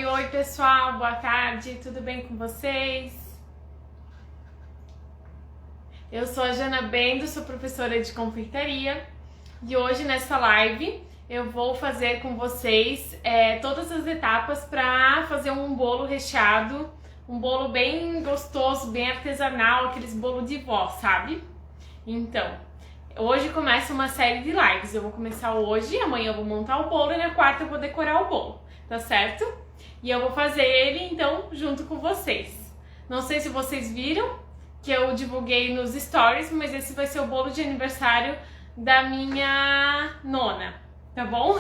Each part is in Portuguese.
Oi pessoal, boa tarde, tudo bem com vocês? Eu sou a Jana Bendo, sou professora de confeitaria e hoje nessa live eu vou fazer com vocês todas as etapas para fazer um bolo recheado, um bolo bem gostoso, bem artesanal, aqueles bolo de vó, sabe? Então, hoje começa uma série de lives, eu vou começar hoje, amanhã eu vou montar o bolo e na quarta eu vou decorar o bolo, tá certo? E eu vou fazer ele então junto com vocês. Não sei se vocês viram que eu divulguei nos stories, mas esse vai ser o bolo de aniversário da minha nona, tá bom?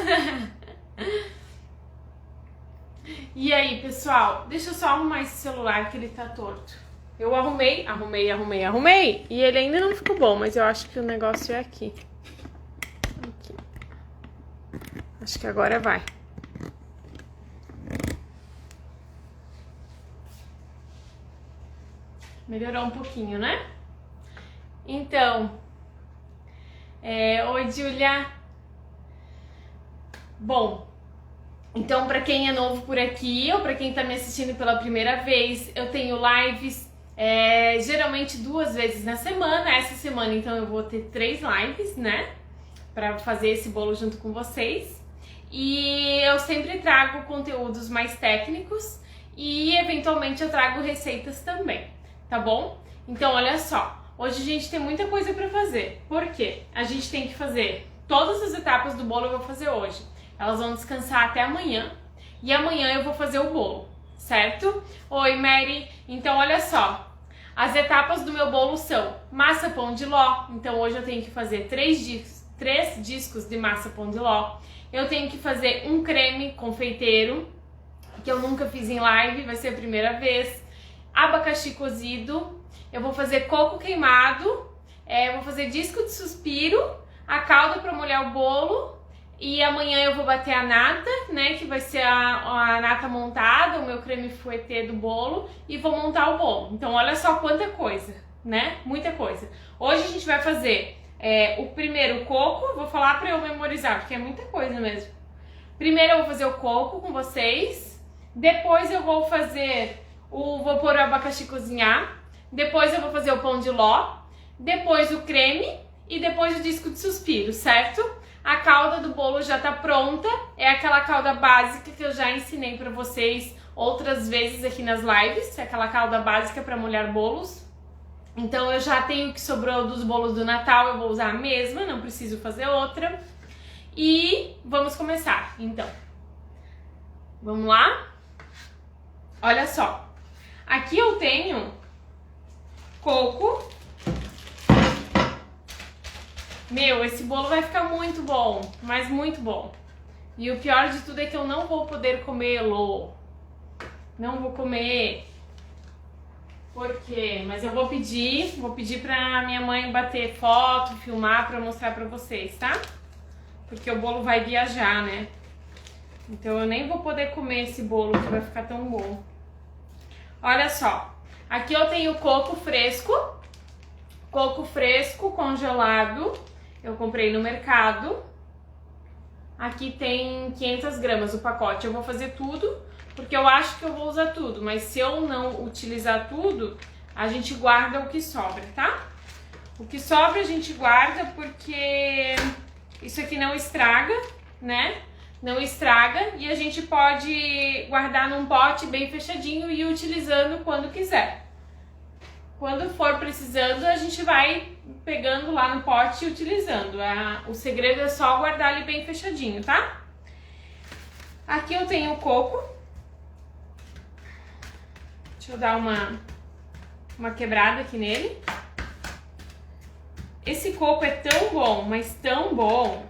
E aí, pessoal, deixa eu só arrumar esse celular que ele tá torto. Eu arrumei e ele ainda não ficou bom, mas eu acho que o negócio é aqui. Acho que agora vai. Melhorou um pouquinho, né? Então, oi, Júlia. Bom, então para quem é novo por aqui ou para quem tá me assistindo pela primeira vez, eu tenho lives geralmente 2 vezes na semana. Essa semana, então, eu vou ter 3 lives, né? Para fazer esse bolo junto com vocês. E eu sempre trago conteúdos mais técnicos e, eventualmente, eu trago receitas também, tá bom? Então, olha só. Hoje a gente tem muita coisa para fazer. Por quê? A gente tem que fazer todas as etapas do bolo, eu vou fazer hoje. Elas vão descansar até amanhã. E amanhã eu vou fazer o bolo, certo? Oi, Mary. Então, olha só. As etapas do meu bolo são massa pão de ló. Então, hoje eu tenho que fazer 3 discos de massa pão de ló. Eu tenho que fazer um creme confeiteiro, que eu nunca fiz em live, vai ser a primeira vez. Abacaxi cozido. Eu vou fazer coco queimado. Eu vou fazer disco de suspiro. A calda para molhar o bolo. E amanhã eu vou bater a nata, né, que vai ser a nata montada, o meu creme fouettê do bolo, e vou montar o bolo. Então olha só quanta coisa, né, muita coisa. Hoje a gente vai fazer o primeiro coco, vou falar para eu memorizar, porque é muita coisa mesmo. Primeiro eu vou fazer o coco com vocês, depois eu vou fazer vou pôr o abacaxi cozinhar, depois eu vou fazer o pão de ló, depois o creme e depois o disco de suspiro, certo? A calda do bolo já tá pronta, é aquela calda básica que eu já ensinei pra vocês outras vezes aqui nas lives, é aquela calda básica para molhar bolos. Então eu já tenho o que sobrou dos bolos do Natal, eu vou usar a mesma, não preciso fazer outra. E vamos começar, então. Vamos lá? Olha só, aqui eu tenho coco. Meu, esse bolo vai ficar muito bom, mas muito bom. E o pior de tudo é que eu não vou poder comê-lo. Não vou comer. Por quê? Mas eu vou pedir pra minha mãe bater foto, filmar pra eu mostrar pra vocês, tá? Porque o bolo vai viajar, né? Então eu nem vou poder comer esse bolo que vai ficar tão bom. Olha só, aqui eu tenho coco fresco congelado. Eu comprei no mercado. Aqui tem 500 gramas o pacote. Eu vou fazer tudo, porque eu acho que eu vou usar tudo. Mas se eu não utilizar tudo, a gente guarda o que sobra, tá? O que sobra a gente guarda porque isso aqui não estraga, né? Não estraga e a gente pode guardar num pote bem fechadinho e ir utilizando quando quiser. Quando for precisando, a gente vai pegando lá no pote e utilizando. O segredo é só guardar ele bem fechadinho, tá? Aqui eu tenho o coco. Deixa eu dar uma quebrada aqui nele. Esse coco é tão bom, mas tão bom.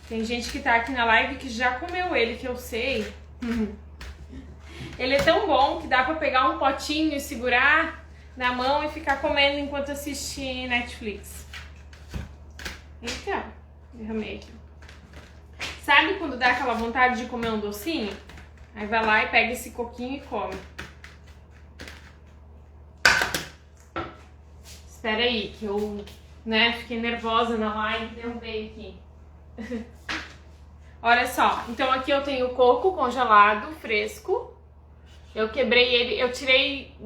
Tem gente que tá aqui na live que já comeu ele, que eu sei. Ele é tão bom que dá pra pegar um potinho e segurar na mão e ficar comendo enquanto assiste Netflix. Então, derramei aqui. Sabe quando dá aquela vontade de comer um docinho? Aí vai lá e pega esse coquinho e come. Espera aí, que eu, fiquei nervosa na live e derrubei aqui. Olha só, então aqui eu tenho coco congelado, fresco. Eu quebrei ele, eu tirei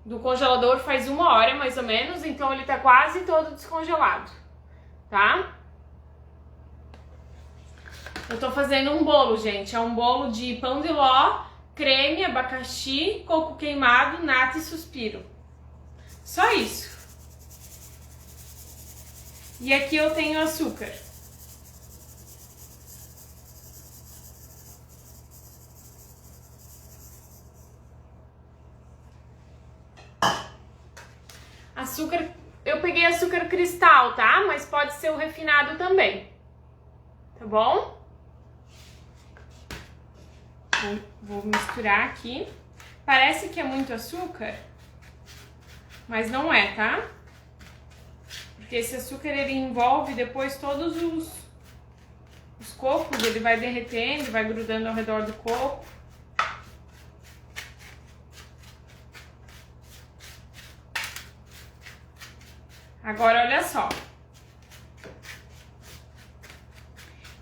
do congelador faz 1 hora mais ou menos, então ele tá quase todo descongelado, tá? Eu tô fazendo um bolo, gente, é um bolo de pão de ló, creme, abacaxi, coco queimado, nata e suspiro. Só isso. E aqui eu tenho açúcar. Açúcar, eu peguei açúcar cristal, tá? Mas pode ser o refinado também. Tá bom? Vou misturar aqui. Parece que é muito açúcar, mas não é, tá? Porque esse açúcar, ele envolve depois todos os cocos, ele vai derretendo, vai grudando ao redor do coco. Agora, olha só.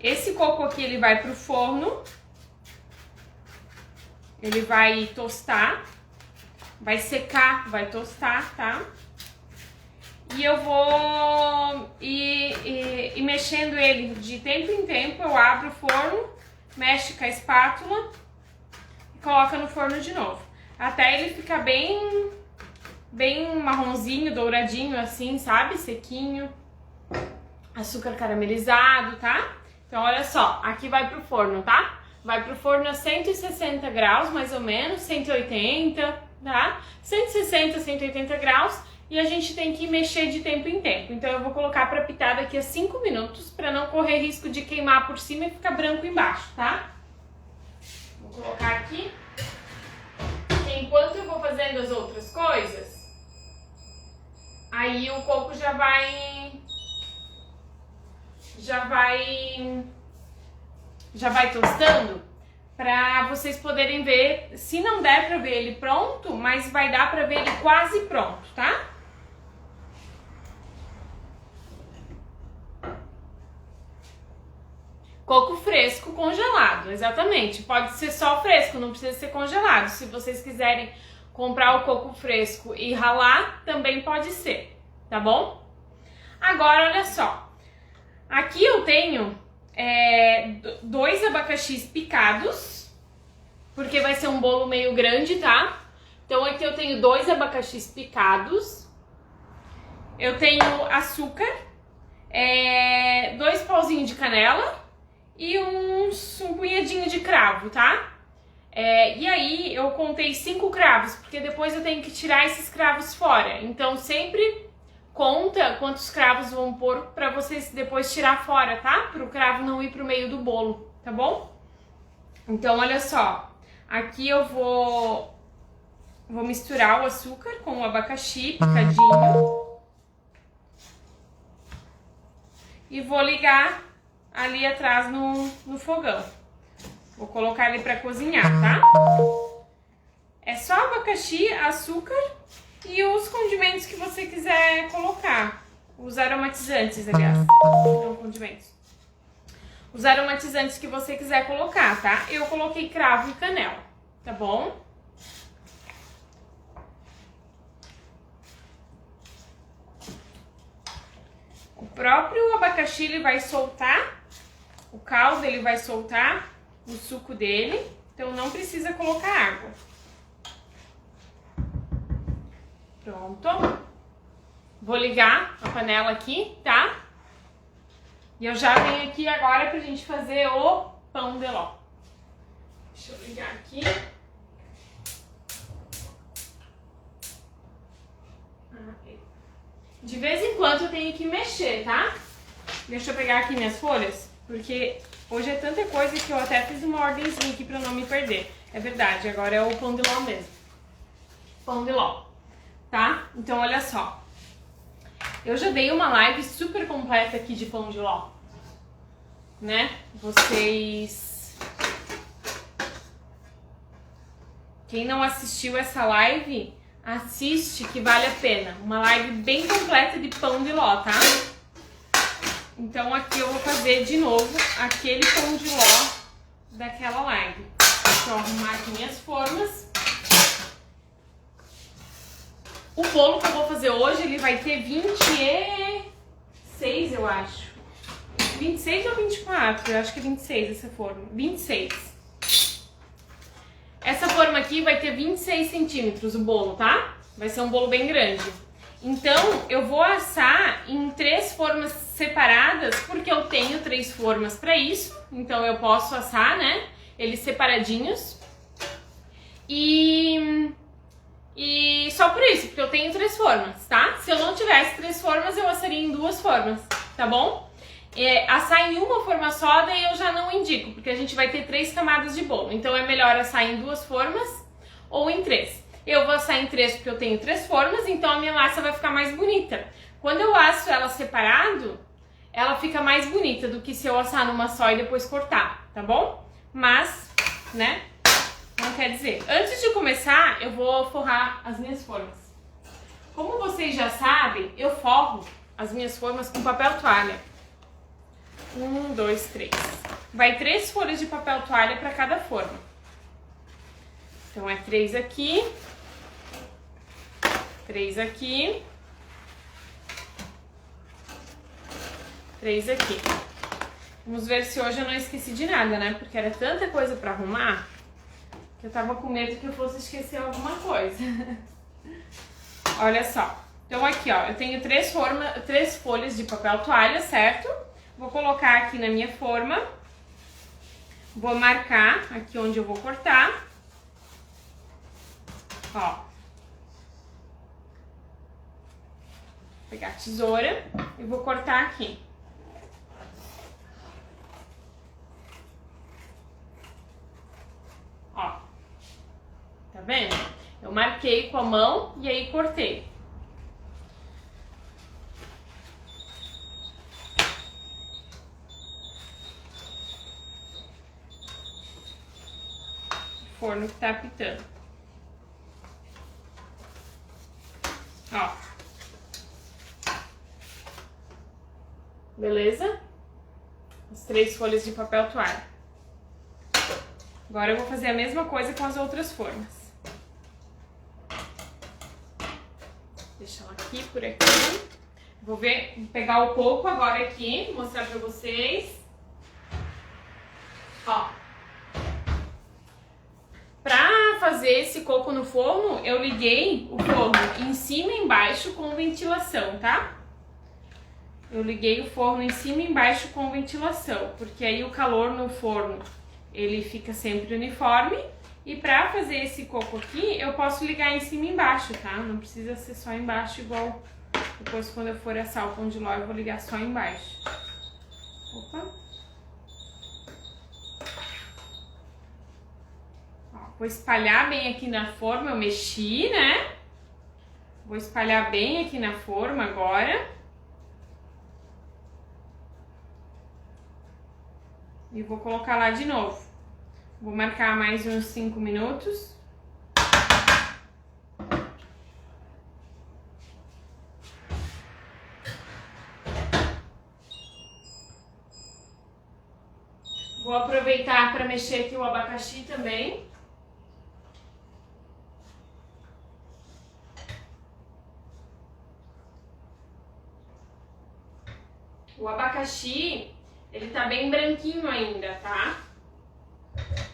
Esse coco aqui, ele vai pro forno. Ele vai tostar. Vai secar, vai tostar, tá? E eu vou ir mexendo ele de tempo em tempo. Eu abro o forno, mexe com a espátula e coloca no forno de novo. Até ele ficar bem marronzinho, douradinho assim, sabe? Sequinho. Açúcar caramelizado, tá? Então, olha só, aqui vai pro forno, tá? Vai pro forno a 160 graus, mais ou menos, 180, tá? 160, 180 graus. E a gente tem que mexer de tempo em tempo. Então, eu vou colocar pra pitar daqui a 5 minutos, pra não correr risco de queimar por cima e ficar branco embaixo, tá? Vou colocar aqui. Enquanto eu vou fazendo as outras coisas, aí o coco já vai tostando, para vocês poderem ver. Se não der para ver ele pronto, mas vai dar para ver ele quase pronto, tá? Coco fresco congelado, exatamente. Pode ser só fresco, não precisa ser congelado. Se vocês quiserem comprar o coco fresco e ralar, também pode ser, tá bom? Agora, olha só. Aqui eu tenho 2 abacaxis picados, porque vai ser um bolo meio grande, tá? Então aqui eu tenho 2 abacaxis picados. Eu tenho açúcar, 2 pauzinhos de canela e um punhadinho de cravo, tá? E aí eu contei 5 cravos, porque depois eu tenho que tirar esses cravos fora. Então sempre conta quantos cravos vão pôr pra vocês depois tirar fora, tá? Pro cravo não ir pro meio do bolo, tá bom? Então olha só, aqui eu vou misturar o açúcar com o abacaxi picadinho e vou ligar ali atrás no fogão. Vou colocar ele pra cozinhar, tá? É só abacaxi, açúcar e os condimentos que você quiser colocar. Os aromatizantes, aliás. Não condimentos. Os aromatizantes que você quiser colocar, tá? Eu coloquei cravo e canela, tá bom? O próprio abacaxi, ele vai soltar, o caldo ele vai soltar o suco dele, então não precisa colocar água. Pronto. Vou ligar a panela aqui, tá? E eu já venho aqui agora pra gente fazer o pão de ló. Deixa eu ligar aqui. De vez em quando eu tenho que mexer, tá? Deixa eu pegar aqui minhas folhas, porque hoje é tanta coisa que eu até fiz uma ordenzinha aqui pra não me perder. É verdade, agora é o pão de ló mesmo. Pão de ló, tá? Então olha só. Eu já dei uma live super completa aqui de pão de ló, né? Vocês... Quem não assistiu essa live, assiste que vale a pena. Uma live bem completa de pão de ló, tá? Então aqui eu vou fazer de novo aquele pão de ló daquela live. Deixa eu arrumar aqui minhas formas. O bolo que eu vou fazer hoje, ele vai ter 26, eu acho. 26 ou 24? Eu acho que é 26 essa forma. 26. Essa forma aqui vai ter 26 centímetros o bolo, tá? Vai ser um bolo bem grande. Então, eu vou assar em 3 formas separadas, porque eu tenho 3 formas para isso. Então, eu posso assar, né? Eles separadinhos. E só por isso, porque eu tenho 3 formas, tá? Se eu não tivesse 3 formas, eu assaria em 2 formas, tá bom? Assar em uma forma só, daí eu já não indico, porque a gente vai ter 3 camadas de bolo. Então, é melhor assar em 2 formas ou em 3. Eu vou assar em 3 porque eu tenho 3 formas, então a minha massa vai ficar mais bonita. Quando eu asso ela separado, ela fica mais bonita do que se eu assar numa só e depois cortar, tá bom? Mas, né, não quer dizer. Antes de começar, eu vou forrar as minhas formas. Como vocês já sabem, eu forro as minhas formas com papel toalha. 1, 2, 3. Vai 3 folhas de papel toalha para cada forma. Então, é 3 aqui. 3 aqui, 3 aqui. Vamos ver se hoje eu não esqueci de nada, né? Porque era tanta coisa pra arrumar que eu tava com medo que eu fosse esquecer alguma coisa. Olha só. Então aqui, ó, eu tenho 3 folhas de papel toalha, certo? Vou colocar aqui na minha forma. Vou marcar aqui onde eu vou cortar. Ó. Pegar a tesoura e vou cortar aqui. Ó, tá vendo? Eu marquei com a mão e aí cortei. O forno que tá apitando. Ó. Beleza? As 3 folhas de papel toalha. Agora eu vou fazer a mesma coisa com as outras formas. Deixa ela aqui, por aqui. Vou pegar o coco agora aqui, mostrar pra vocês. Ó. Pra fazer esse coco no forno, eu liguei o forno em cima e embaixo com ventilação, tá? Eu liguei o forno em cima e embaixo com ventilação, porque aí o calor no forno, ele fica sempre uniforme. E pra fazer esse coco aqui, eu posso ligar em cima e embaixo, tá? Não precisa ser só embaixo, igual depois quando eu for assar o pão de ló, eu vou ligar só embaixo. Opa! Ó, vou espalhar bem aqui na forma, eu mexi, né? Vou espalhar bem aqui na forma agora. E vou colocar lá de novo. Vou marcar mais uns 5 minutos. Vou aproveitar para mexer aqui o abacaxi também. O abacaxi, ele tá bem branquinho ainda, tá?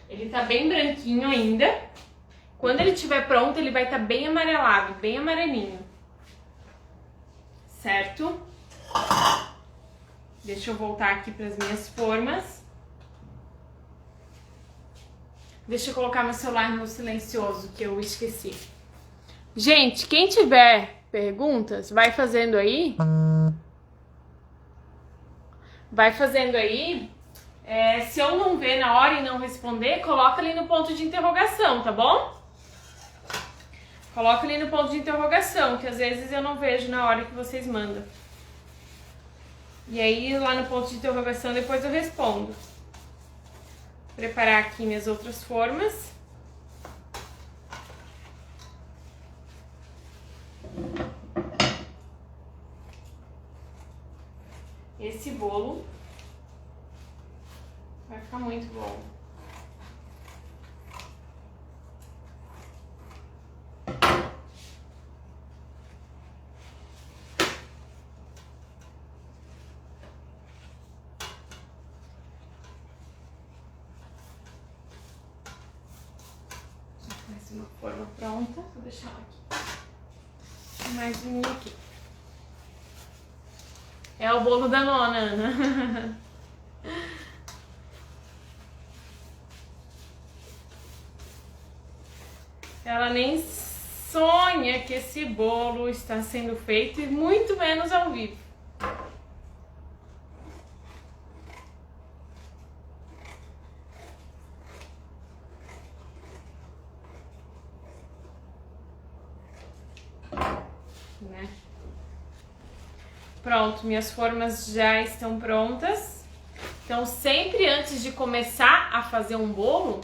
Ele tá bem branquinho ainda. Quando ele estiver pronto, ele vai estar bem amarelado, bem amarelinho. Certo? Deixa eu voltar aqui para as minhas formas. Deixa eu colocar meu celular no silencioso, que eu esqueci. Gente, quem tiver perguntas, vai fazendo aí. Vai fazendo aí. Se eu não ver na hora e não responder, coloca ali no ponto de interrogação, tá bom? Coloca ali no ponto de interrogação, que às vezes eu não vejo na hora que vocês mandam. E aí lá no ponto de interrogação depois eu respondo. Vou preparar aqui minhas outras formas. esse bolo vai ficar muito bom. Mais uma forma pronta, vou deixar ela aqui. Mais um aqui. É o bolo da nona, Ana. Ela nem sonha que esse bolo está sendo feito e muito menos ao vivo. Né? Pronto, minhas formas já estão prontas. Então, sempre antes de começar a fazer um bolo,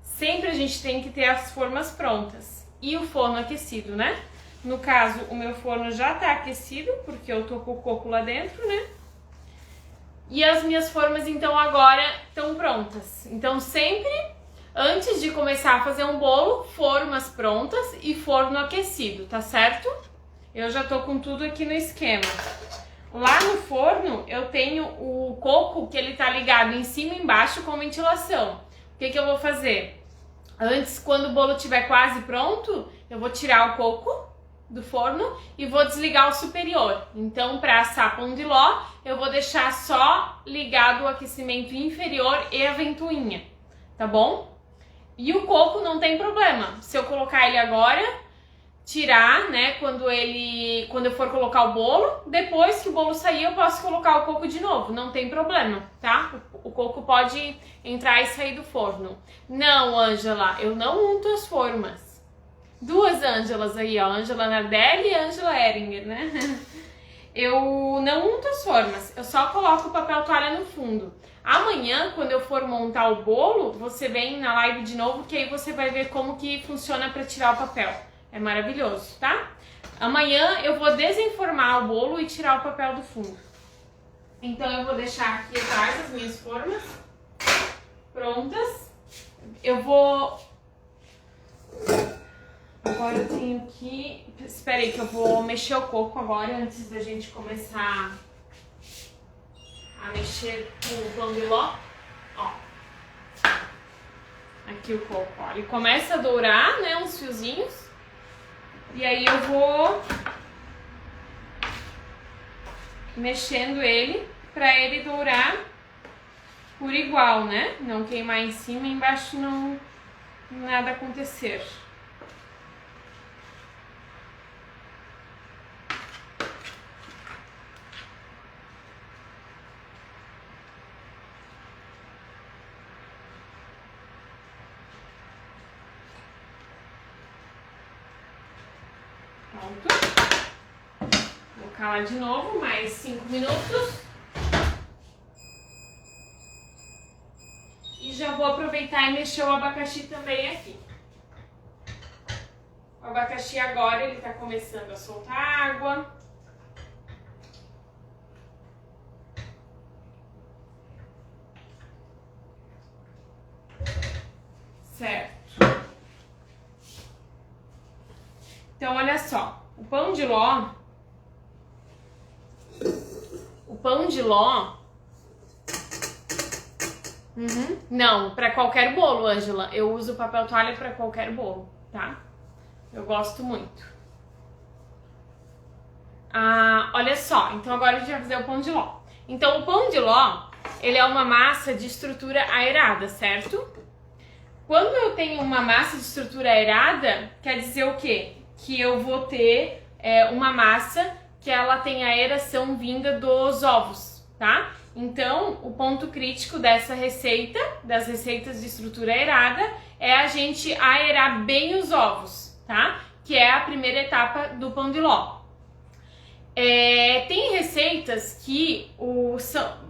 sempre a gente tem que ter as formas prontas e o forno aquecido, né? No caso, o meu forno já tá aquecido, porque eu tô com o coco lá dentro, né? E as minhas formas, então, agora estão prontas. Então, sempre antes de começar a fazer um bolo, formas prontas e forno aquecido, tá certo? Eu já tô com tudo aqui no esquema. Lá no forno, eu tenho o coco que ele tá ligado em cima e embaixo com ventilação. O que eu vou fazer? Antes, quando o bolo estiver quase pronto, eu vou tirar o coco do forno e vou desligar o superior. Então, para assar pão de ló, eu vou deixar só ligado o aquecimento inferior e a ventoinha, tá bom? E o coco não tem problema. Se eu colocar ele agora, tirar, né, quando eu for colocar o bolo, depois que o bolo sair, eu posso colocar o coco de novo, não tem problema, tá? O coco pode entrar e sair do forno. Não, Ângela, eu não unto as formas. Duas Ângelas aí, ó, Ângela Nardelli e Ângela Eringer, né? Eu não unto as formas, eu só coloco o papel toalha no fundo. Amanhã, quando eu for montar o bolo, você vem na live de novo, que aí você vai ver como que funciona para tirar o papel. É maravilhoso, tá? Amanhã eu vou desenformar o bolo e tirar o papel do fundo. Então eu vou deixar aqui atrás as minhas formas prontas. Eu vou... Agora eu tenho que... Espera aí que eu vou mexer o coco agora, antes da gente começar a mexer com o pão de ló. Ó. Aqui o coco, ó. Ele começa a dourar, né, uns fiozinhos. E aí eu vou mexendo ele pra ele dourar por igual, né? Não queimar em cima e embaixo não nada acontecer. Pronto. Vou calar de novo, mais 5 minutos. E já vou aproveitar e mexer o abacaxi também aqui. O abacaxi agora ele tá começando a soltar água. Certo. Então, olha só, o pão de ló, não, para qualquer bolo, Ângela, eu uso papel toalha para qualquer bolo, tá? Eu gosto muito. Olha só, então agora a gente vai fazer o pão de ló. Então, o pão de ló, ele é uma massa de estrutura aerada, certo? Quando eu tenho uma massa de estrutura aerada, quer dizer o quê? Que eu vou ter uma massa que ela tem aeração vinda dos ovos, tá? Então, o ponto crítico dessa receita, das receitas de estrutura aerada, é a gente aerar bem os ovos, tá? Que é a primeira etapa do pão de ló. Tem receitas que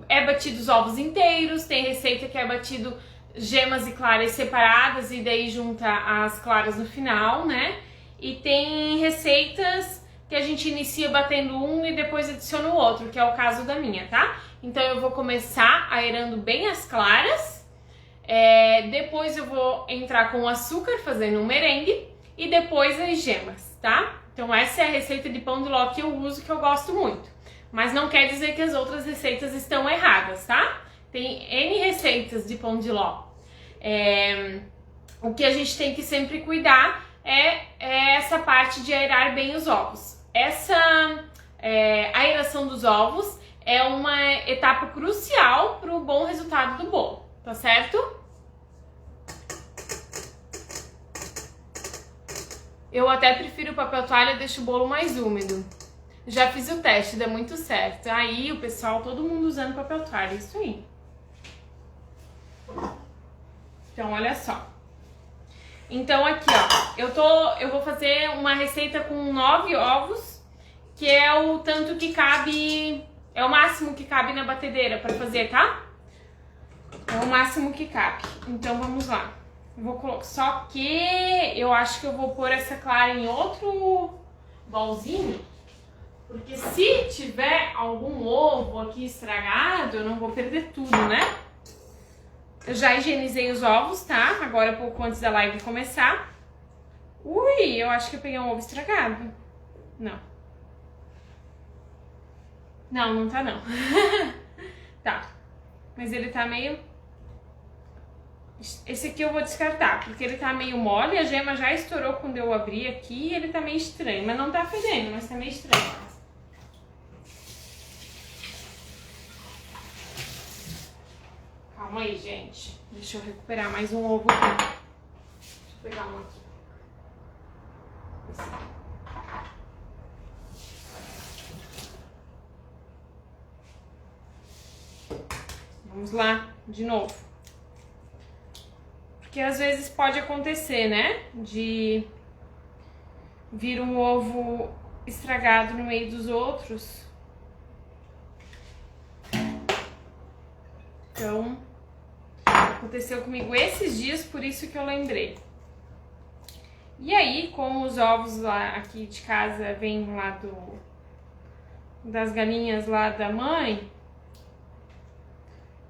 é batido os ovos inteiros, tem receita que é batido gemas e claras separadas e daí junta as claras no final, né? E tem receitas que a gente inicia batendo um e depois adiciona o outro, que é o caso da minha, tá? Então eu vou começar aerando bem as claras, depois eu vou entrar com o açúcar fazendo um merengue e depois as gemas, tá? Então essa é a receita de pão de ló que eu uso, que eu gosto muito. Mas não quer dizer que as outras receitas estão erradas, tá? Tem N receitas de pão de ló. O que a gente tem que sempre cuidar é essa parte de aerar bem os ovos. Essa aeração dos ovos é uma etapa crucial para o bom resultado do bolo, tá certo? Eu até prefiro o papel toalha, deixo o bolo mais úmido. Já fiz o teste, dá muito certo. Aí o pessoal, todo mundo usando papel toalha, isso aí. Então, olha só. Então aqui, ó, eu vou fazer uma receita com 9 ovos, que é o tanto que cabe, é o máximo que cabe na batedeira para fazer, tá? É o máximo que cabe. Então vamos lá. Vou colocar, só que eu acho que eu vou pôr essa clara em outro bolzinho, porque se tiver algum ovo aqui estragado, eu não vou perder tudo, né? Eu já higienizei os ovos, tá? Agora, pouco antes da live começar. Ui, eu acho que eu peguei um ovo estragado. Não. Não, não tá não. Tá. Mas ele tá meio... Esse aqui eu vou descartar, porque ele tá meio mole. A gema já estourou quando eu abri aqui e ele tá meio estranho. Mas não tá fedendo, mas tá meio estranho. Calma aí, gente. Deixa eu recuperar mais um ovo aqui. Deixa eu pegar um aqui. Vamos lá, de novo. Porque às vezes pode acontecer, né? De vir um ovo estragado no meio dos outros. Então... aconteceu comigo esses dias, por isso que eu lembrei. E aí, como os ovos lá aqui de casa vêm lá das galinhas lá da mãe,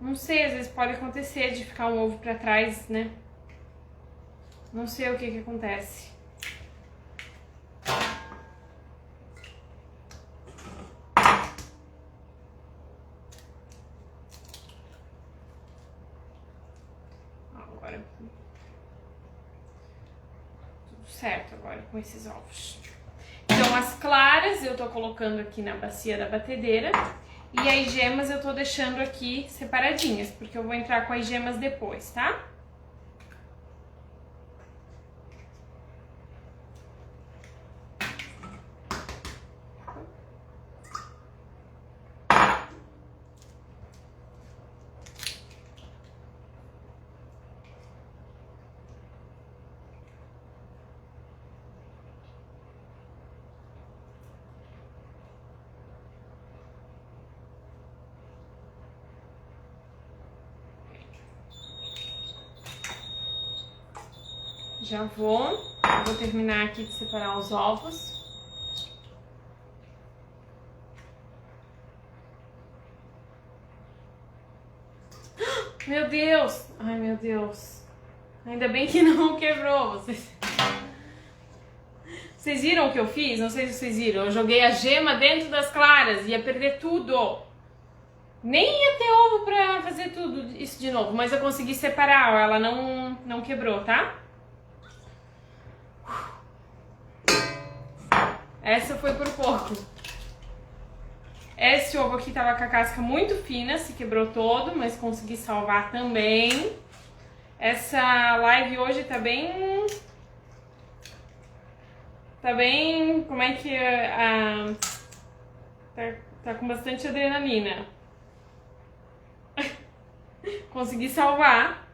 não sei, às vezes pode acontecer de ficar um ovo pra trás, né? Não sei o que acontece. Agora tudo certo agora com esses ovos. Então as claras eu tô colocando aqui na bacia da batedeira e as gemas eu tô deixando aqui separadinhas, porque eu vou entrar com as gemas depois, tá? Já vou terminar aqui de separar os ovos. Meu Deus! Ai, meu Deus! Ainda bem que não quebrou. Vocês viram o que eu fiz? Não sei se vocês viram. Eu joguei a gema dentro das claras. Ia perder tudo. Nem ia ter ovo pra fazer tudo isso de novo. Mas eu consegui separar. Ela não quebrou, tá? Essa foi por pouco. Esse ovo aqui tava com a casca muito fina, se quebrou todo, mas consegui salvar também. Essa live hoje tá bem... como é que... tá com bastante adrenalina. Consegui salvar.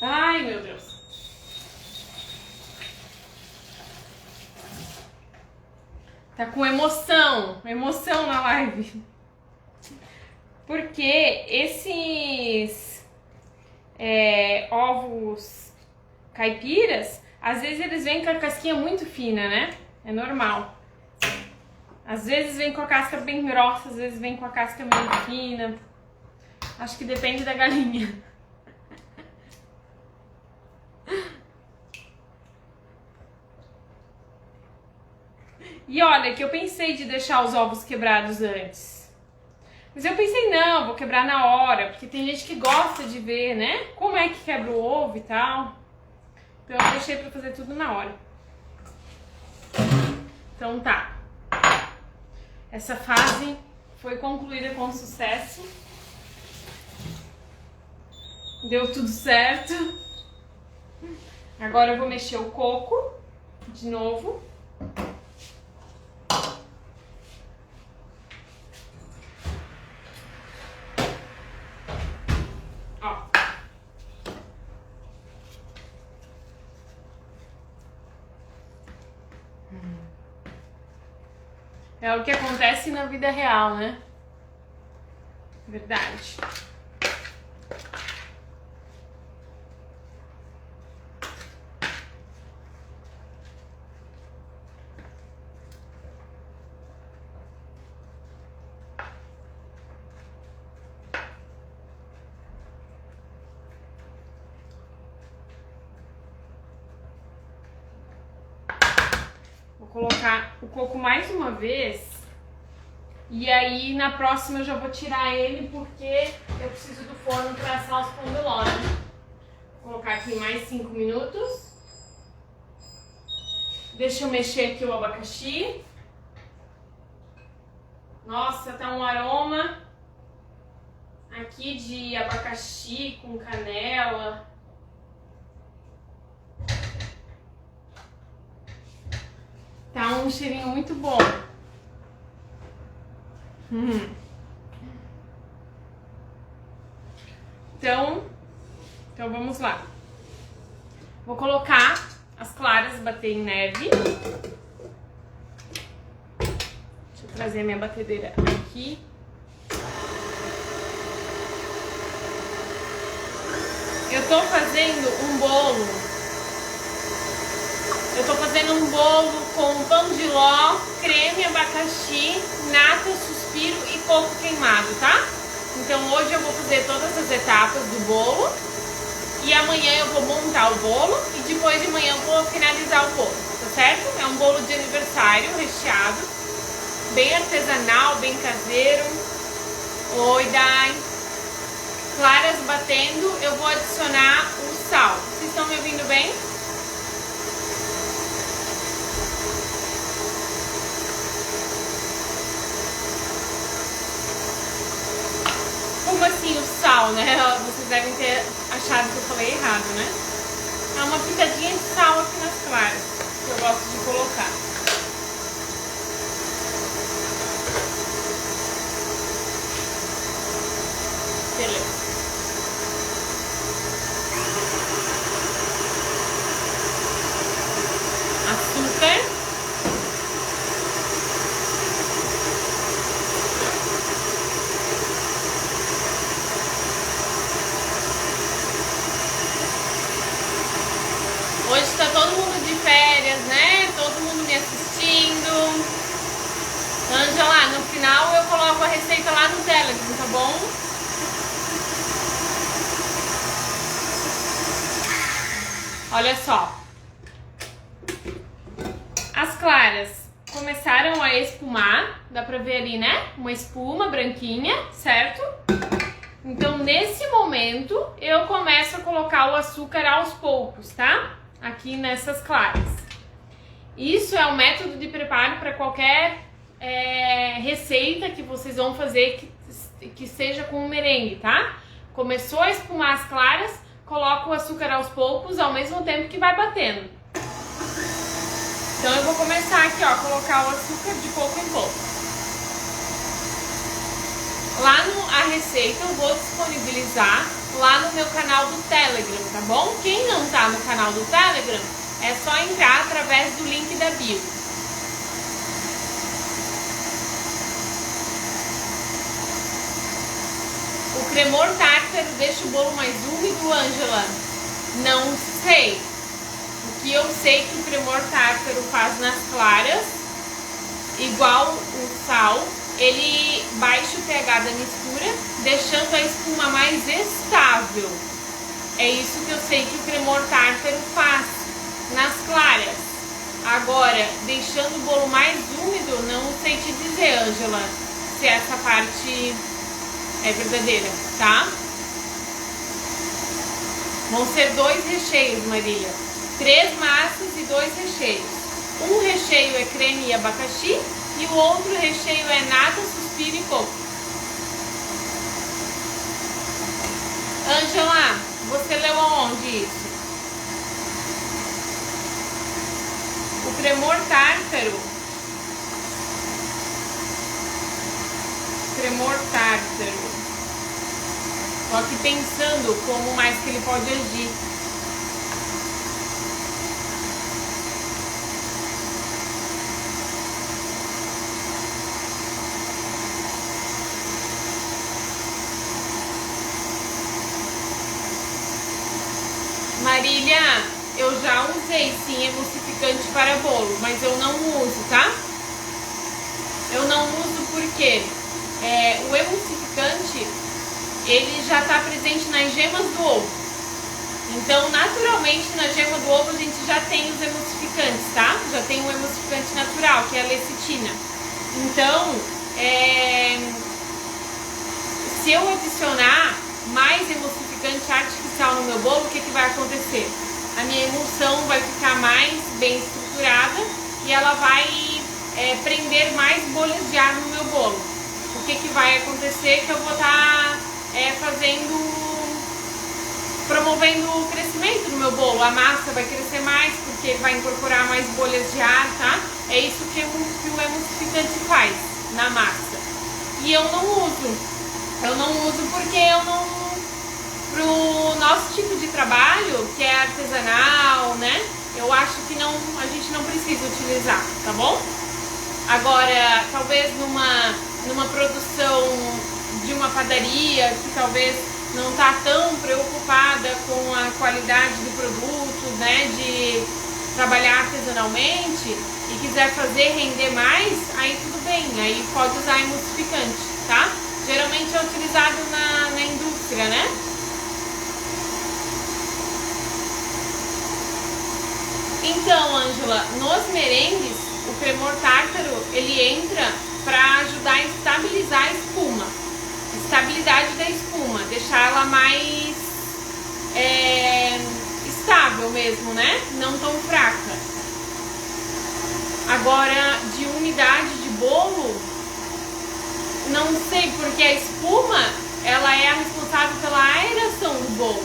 Ai, meu Deus. Tá com emoção na live. Porque esses ovos caipiras, às vezes eles vêm com a casquinha muito fina, né? É normal. Às vezes vem com a casca bem grossa, às vezes vem com a casca meio fina. Acho que depende da galinha. E olha, que eu pensei de deixar os ovos quebrados antes. Mas eu pensei, não, vou quebrar na hora, porque tem gente que gosta de ver, né? Como é que quebra o ovo e tal. Então eu deixei pra fazer tudo na hora. Então tá. Essa fase foi concluída com sucesso. Deu tudo certo. Agora eu vou mexer o coco de novo. Ó. É o que acontece na vida real, né? Verdade. Vou colocar o coco mais uma vez. E aí na próxima eu já vou tirar ele porque eu preciso do forno para assar os pão de ló. Vou colocar aqui mais 5 minutos. Deixa eu mexer aqui o abacaxi. Nossa, tá um aroma aqui de abacaxi com canela. Tá um cheirinho muito bom. Então vamos lá. Vou colocar as claras, bater em neve. Deixa eu trazer minha batedeira aqui. Eu tô fazendo um bolo. Eu tô fazendo um bolo com pão de ló, creme, abacaxi, nata, suspiro e coco queimado, tá? Então hoje eu vou fazer todas as etapas do bolo e amanhã eu vou montar o bolo e depois de manhã eu vou finalizar o bolo, tá certo? É um bolo de aniversário recheado, bem artesanal, bem caseiro. Oi, Dai. Claras batendo, eu vou adicionar o sal. Vocês estão me ouvindo bem? Como assim o sal, né? Vocês devem ter achado que eu falei errado, né? É uma pitadinha de sal aqui nas claras que eu gosto de colocar. Beleza. Açúcar. Hoje está todo mundo de férias, né? Todo mundo me assistindo. Ângela, no final eu coloco a receita lá no Telegram, tá bom? Olha só. As claras começaram a espumar. Dá pra ver ali, né? Uma espuma branquinha, certo? Então, nesse momento, eu começo a colocar o açúcar aos poucos, tá? Aqui nessas claras. Isso é um método de preparo para qualquer receita que vocês vão fazer que seja com um merengue, tá? Começou a espumar as claras, coloca o açúcar aos poucos, ao mesmo tempo que vai batendo. Então eu vou começar aqui, ó, colocar o açúcar de pouco em pouco. Lá a receita eu vou disponibilizar lá no meu canal do Telegram, tá bom? Quem não tá no canal do Telegram, é só entrar através do link da bio. O cremor tártaro deixa o bolo mais úmido, Ângela? Não sei. O que eu sei que o cremor tártaro faz nas claras, igual o sal, ele baixa o pH da mistura, deixando a espuma mais estável. É isso que eu sei que o cremor tártaro faz nas claras. Agora, deixando o bolo mais úmido, não sei te dizer, Ângela, se essa parte é verdadeira, tá? Vão ser 2 recheios, Marília. 3 massas e 2 recheios. Um recheio é creme e abacaxi e o outro recheio é nata, suspiro e coco. Ângela, você leu aonde isso? O cremor tártaro. Cremor tártaro. Tô aqui pensando como mais que ele pode agir. Marília, eu já usei sim emulsificante para bolo, mas eu não uso, tá? Eu não uso porque o emulsificante, ele já está presente nas gemas do ovo. Então, naturalmente, na gema do ovo a gente já tem os emulsificantes, tá? Já tem um emulsificante natural, que é a lecitina. Então, se eu adicionar mais emulsificante artificial no meu bolo, o que vai acontecer? A minha emulsão vai ficar mais bem estruturada e ela vai prender mais bolhas de ar no meu bolo. O que vai acontecer? Que eu vou estar promovendo o crescimento do meu bolo. A massa vai crescer mais porque vai incorporar mais bolhas de ar, tá? É isso que o emulsificante faz na massa. E eu não uso. Eu não uso porque eu não... Pro nosso tipo de trabalho, que é artesanal, né? Eu acho que a gente não precisa utilizar, tá bom? Agora, talvez numa produção de uma padaria que talvez não está tão preocupada com a qualidade do produto, né? De trabalhar artesanalmente e quiser fazer render mais, aí tudo bem, aí pode usar emulsificante, tá? Geralmente é utilizado na indústria, né? Então, Ângela, nos merengues, o cremor tártaro, ele entra para ajudar a estabilizar a espuma. Estabilidade da espuma, deixar ela mais estável mesmo, né? Não tão fraca. Agora, de umidade de bolo, não sei, porque a espuma, ela é a responsável pela aeração do bolo.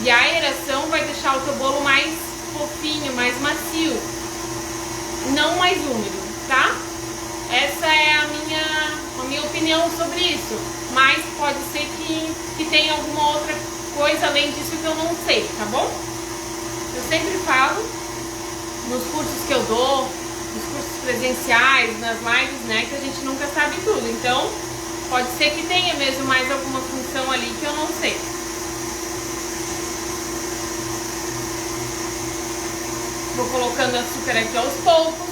E a aeração vai deixar o teu bolo mais fofinho, mais macio, não mais úmido, tá? Essa é a minha opinião sobre isso, mas pode ser que tenha alguma outra coisa além disso que eu não sei, tá bom? Eu sempre falo nos cursos que eu dou, nos cursos presenciais, nas lives, né, que a gente nunca sabe tudo, então pode ser que tenha mesmo mais alguma função ali que eu não sei. Vou colocando açúcar aqui aos poucos.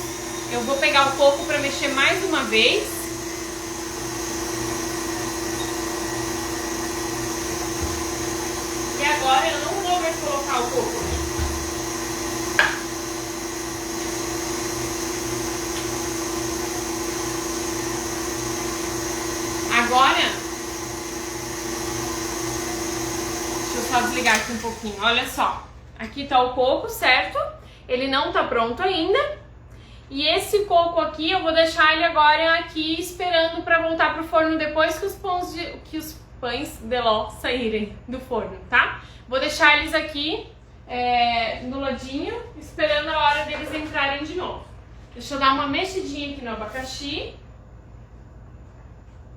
Eu vou pegar o coco para mexer mais uma vez. E agora eu não vou mais colocar o coco aqui. Agora, deixa eu só desligar aqui um pouquinho. Olha só, aqui tá o coco, certo? Ele não tá pronto ainda. E esse coco aqui, eu vou deixar ele agora aqui esperando para voltar pro forno depois que os pães de ló saírem do forno, tá? Vou deixar eles aqui no ladinho, esperando a hora deles entrarem de novo. Deixa eu dar uma mexidinha aqui no abacaxi.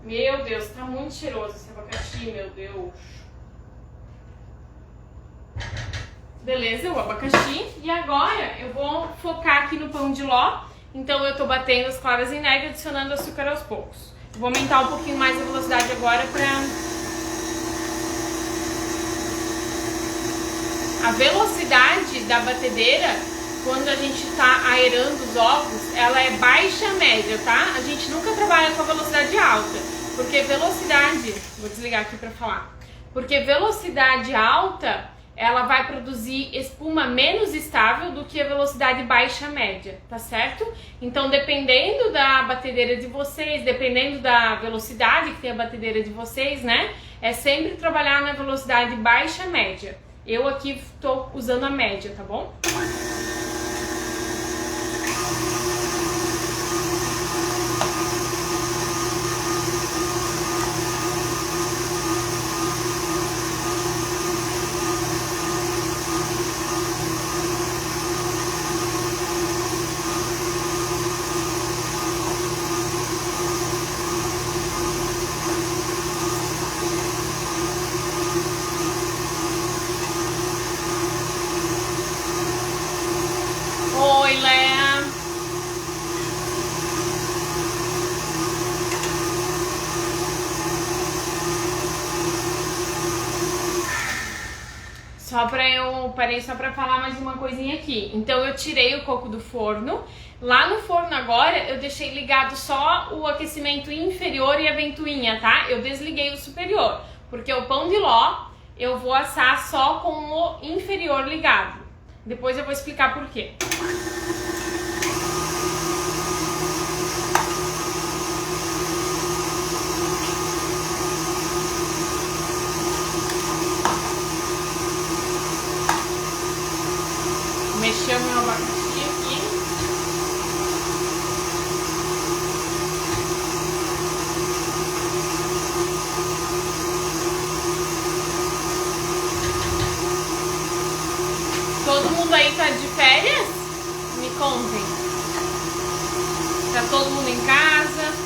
Meu Deus, tá muito cheiroso esse abacaxi, meu Deus. Beleza, o abacaxi. E agora eu vou focar aqui no pão de ló. Então eu tô batendo as claras em neve e adicionando açúcar aos poucos. Eu vou aumentar um pouquinho mais a velocidade agora A velocidade da batedeira quando a gente tá aerando os ovos, ela é baixa média, tá? A gente nunca trabalha com a velocidade alta, porque velocidade, vou desligar aqui pra falar, porque velocidade alta, ela vai produzir espuma menos estável do que a velocidade baixa média, tá certo? Então, dependendo da batedeira de vocês, dependendo da velocidade que tem a batedeira de vocês, né? É sempre trabalhar na velocidade baixa média. Eu aqui tô usando a média, tá bom? Oi, Léa. Parei só pra falar mais uma coisinha aqui. Então eu tirei o coco do forno. Lá no forno agora eu deixei ligado só o aquecimento inferior e a ventoinha, tá? Eu desliguei o superior, porque o pão de ló eu vou assar só com o inferior ligado. Depois eu vou explicar por quê. Mexer o meu abacaxi aqui. Todo mundo aí tá de férias? Me contem. Tá todo mundo em casa?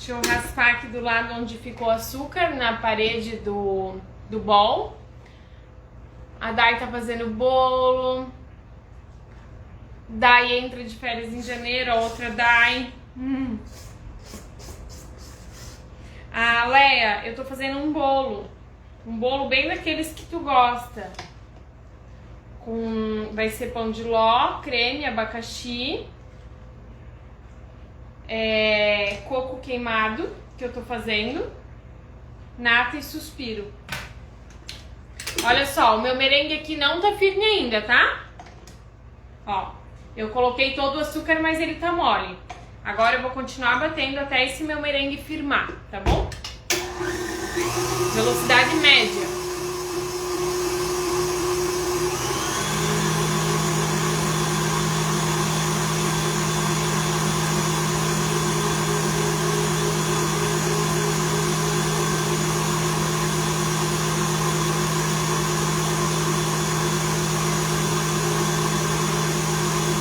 Deixa eu raspar aqui do lado onde ficou açúcar, na parede do bowl. A Dai tá fazendo bolo. Dai entra de férias em janeiro, a outra Dai. Ah, Leia, eu tô fazendo um bolo. Um bolo bem daqueles que tu gosta. Vai ser pão de ló, creme, abacaxi. Coco queimado, que eu tô fazendo, nata e suspiro. Olha só, o meu merengue aqui não tá firme ainda, tá? Ó, eu coloquei todo o açúcar, mas ele tá mole. Agora eu vou continuar batendo até esse meu merengue firmar, tá bom? Velocidade média.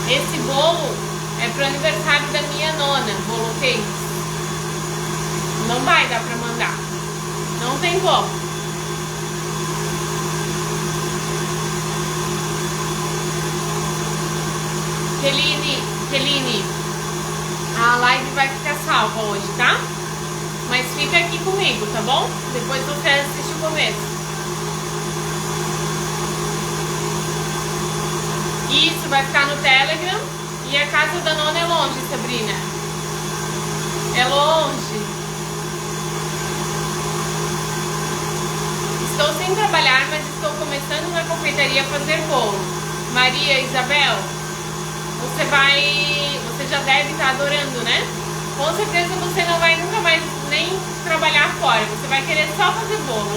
Esse bolo é pro aniversário da minha nona, bolo fez. Não vai dar pra mandar. Não tem como. Keline, a live vai ficar salva hoje, tá? Mas fica aqui comigo, tá bom? Depois você assiste o começo. Isso, vai ficar no Telegram. E a casa da nona é longe, Sabrina. É longe. Estou sem trabalhar, mas estou começando na confeitaria a fazer bolo. Maria Isabel, você já deve estar adorando, né? Com certeza você não vai nunca mais nem trabalhar fora. Você vai querer só fazer bolo.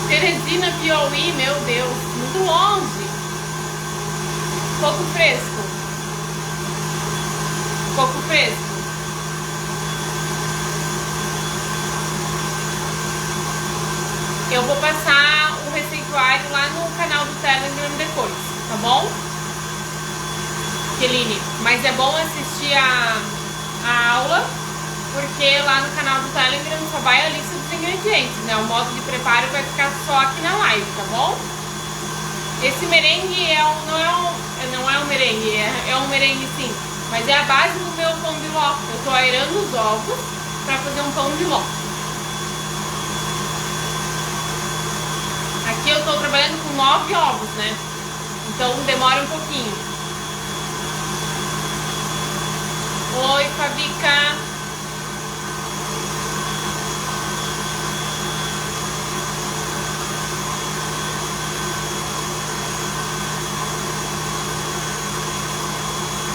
Teresina, Piauí, meu Deus, muito longe. Coco fresco. Coco fresco. Eu vou passar o receituário lá no canal do Telegram depois, tá bom? Keline, mas é bom assistir a aula, porque lá no canal do Telegram só vai a lista dos ingredientes, né? O modo de preparo vai ficar só aqui na live, tá bom? Esse merengue não é um merengue, é um merengue sim, mas é a base do meu pão de ló. Eu tô aerando os ovos pra fazer um pão de ló. Aqui eu tô trabalhando com 9 ovos, né? Então demora um pouquinho. Oi, Fabica.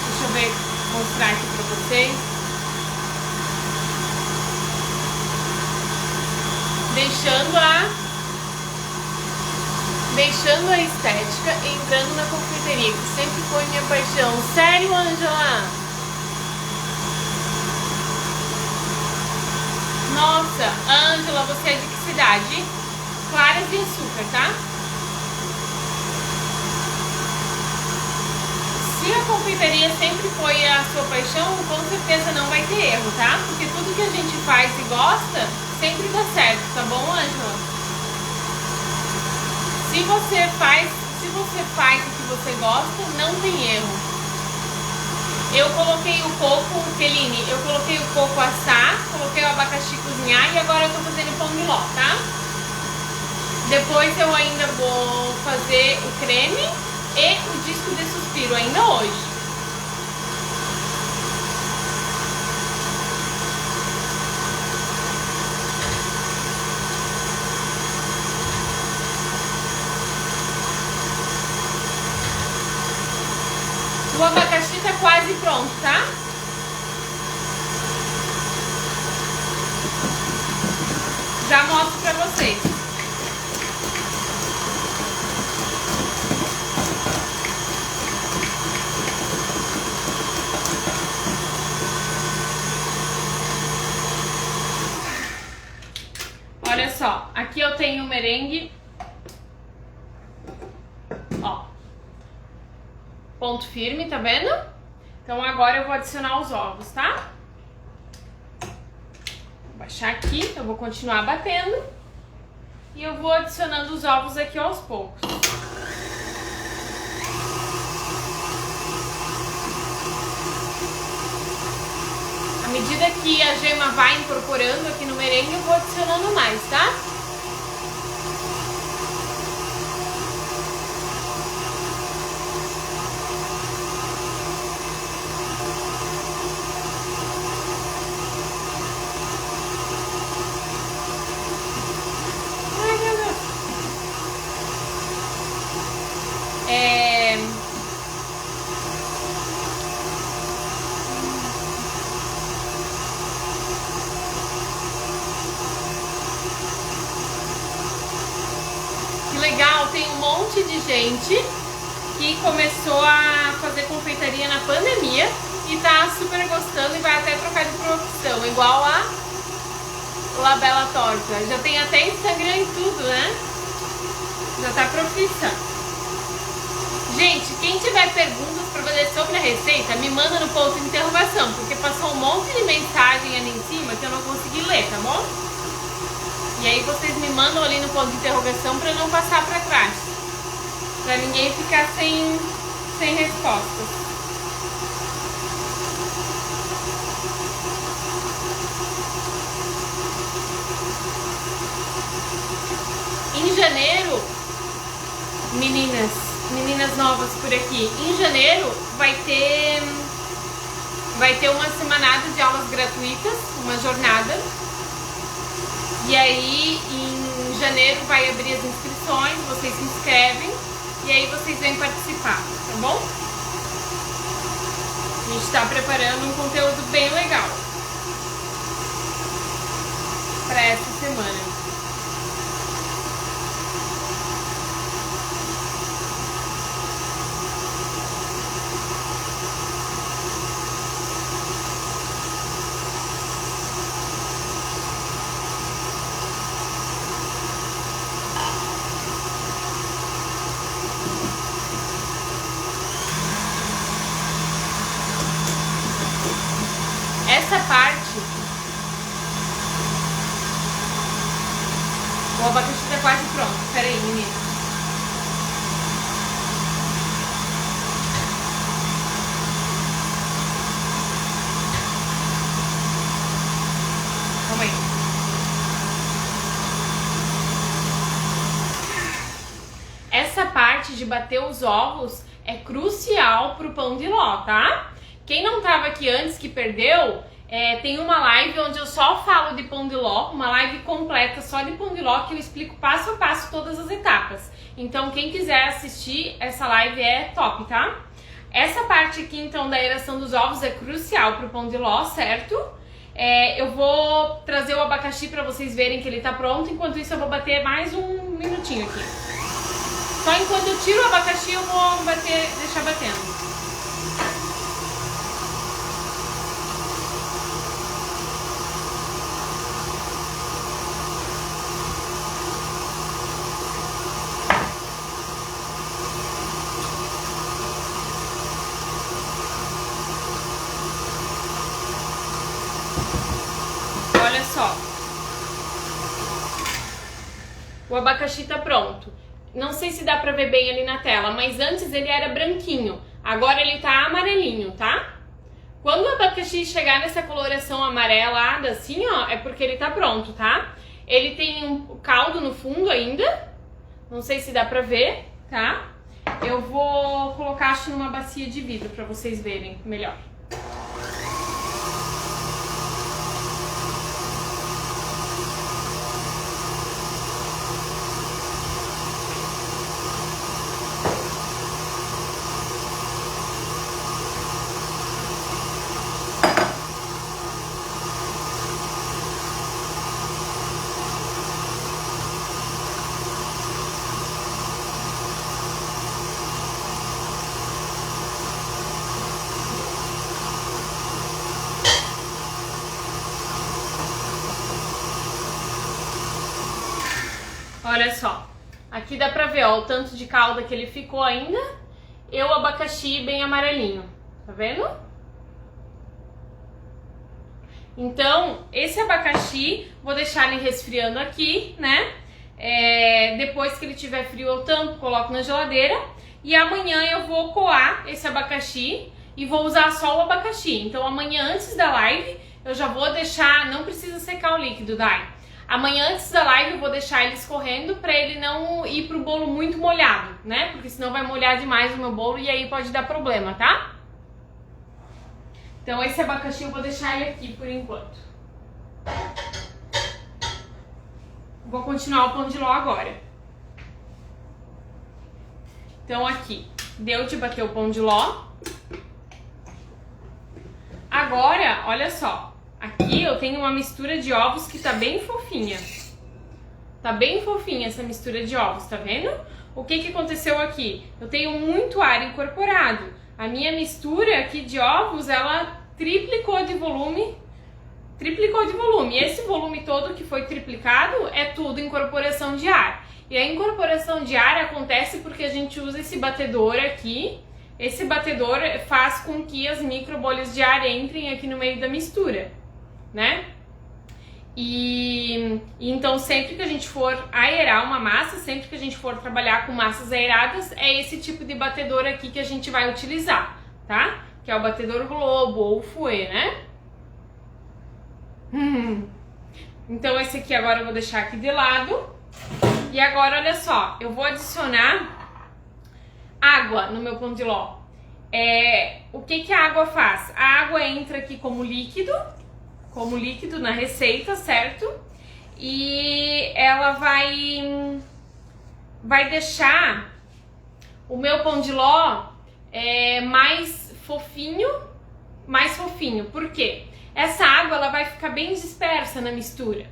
Deixa eu ver, mostrar aqui pra vocês. Deixando a estética, entrando na confeitaria, que sempre foi minha paixão. Sério, Ângela? Nossa, Ângela, você é de que cidade? Claras de Açúcar, tá? Se a confeitaria sempre foi a sua paixão, com certeza não vai ter erro, tá? Porque tudo que a gente faz e gosta, sempre dá certo, tá bom, Ângela? Se você faz o que você gosta, não tem erro. Eu coloquei o coco, Keline, eu coloquei o coco assar, coloquei o abacaxi cozinhar e agora eu tô fazendo pão de ló, tá? Depois eu ainda vou fazer o creme e o disco de suspiro ainda hoje. O abacaxi tá quase pronto, tá? Já mostro pra vocês. Olha só, aqui eu tenho o merengue. Ó. Ponto firme, tá vendo? Então agora eu vou adicionar os ovos, tá? Vou baixar aqui, eu vou continuar batendo. E eu vou adicionando os ovos aqui aos poucos. À medida que a gema vai incorporando aqui no merengue, eu vou adicionando mais, tá? Legal, tem um monte de gente que começou a fazer confeitaria na pandemia e tá super gostando e vai até trocar de profissão, igual a Labela Torta. Já tem até Instagram e tudo, né? Já tá profissa. Gente, quem tiver perguntas pra fazer sobre a receita, me manda no ponto de interrogação, porque passou um monte de mensagem ali em cima que eu não consegui ler, tá bom? E aí vocês me mandam ali no ponto de interrogação para não passar para trás, para ninguém ficar sem respostas. Em janeiro, meninas novas por aqui, em janeiro vai ter uma semanada de aulas gratuitas, uma jornada. E aí, em janeiro vai abrir as inscrições, vocês se inscrevem e aí vocês vêm participar, tá bom? A gente está preparando um conteúdo bem legal para essa semana. Essa parte, o abacaxi tá quase pronto. Pera aí, menina. Calma aí. Essa parte de bater os ovos é crucial pro pão de ló, tá? Quem não tava aqui antes, que perdeu, tem uma live onde eu só falo de pão de ló, uma live completa só de pão de ló, que eu explico passo a passo todas as etapas. Então quem quiser assistir, essa live é top, tá? Essa parte aqui então da aeração dos ovos é crucial pro pão de ló, certo? Eu vou trazer o abacaxi pra vocês verem que ele tá pronto, enquanto isso eu vou bater mais um minutinho aqui. Só enquanto eu tiro o abacaxi eu vou deixar batendo. Olha só, o abacaxi tá pronto. Não sei se dá pra ver bem ali na tela, mas antes ele era branquinho, agora ele tá amarelinho, tá? Quando o abacaxi chegar nessa coloração amarelada assim, ó, é porque ele tá pronto, tá? Ele tem um caldo no fundo ainda, não sei se dá pra ver, tá? Eu vou colocar, acho, numa bacia de vidro pra vocês verem melhor. Olha só, aqui dá pra ver, ó, o tanto de calda que ele ficou ainda e o abacaxi bem amarelinho, tá vendo? Então, esse abacaxi, vou deixar ele resfriando aqui, né? Depois que ele tiver frio eu tampo, coloco na geladeira e amanhã eu vou coar esse abacaxi e vou usar só o abacaxi. Então amanhã antes da live eu já vou deixar, não precisa secar o líquido, Dai. Amanhã antes da live eu vou deixar ele escorrendo pra ele não ir pro bolo muito molhado, né? Porque senão vai molhar demais o meu bolo e aí pode dar problema, tá? Então esse abacaxi eu vou deixar ele aqui por enquanto. Vou continuar o pão de ló agora. Então aqui, deu de bater o pão de ló. Agora, olha só. Aqui eu tenho uma mistura de ovos que tá bem fofinha. Tá bem fofinha essa mistura de ovos, tá vendo? O que que aconteceu aqui? Eu tenho muito ar incorporado. A minha mistura aqui de ovos, ela triplicou de volume. Esse volume todo que foi triplicado é tudo incorporação de ar. E a incorporação de ar acontece porque a gente usa esse batedor aqui. Esse batedor faz com que as microbolhas de ar entrem aqui no meio da mistura, né? E então sempre que a gente for aerar uma massa, sempre que a gente for trabalhar com massas aeradas, é esse tipo de batedor aqui que a gente vai utilizar, tá? Que é o batedor globo ou o fouet, né? Então esse aqui agora eu vou deixar aqui de lado. E agora olha só, eu vou adicionar água no meu pão de ló. O que que a água faz? A água entra aqui como líquido na receita, certo? E ela vai deixar o meu pão de ló mais fofinho. Por quê? Essa água ela vai ficar bem dispersa na mistura.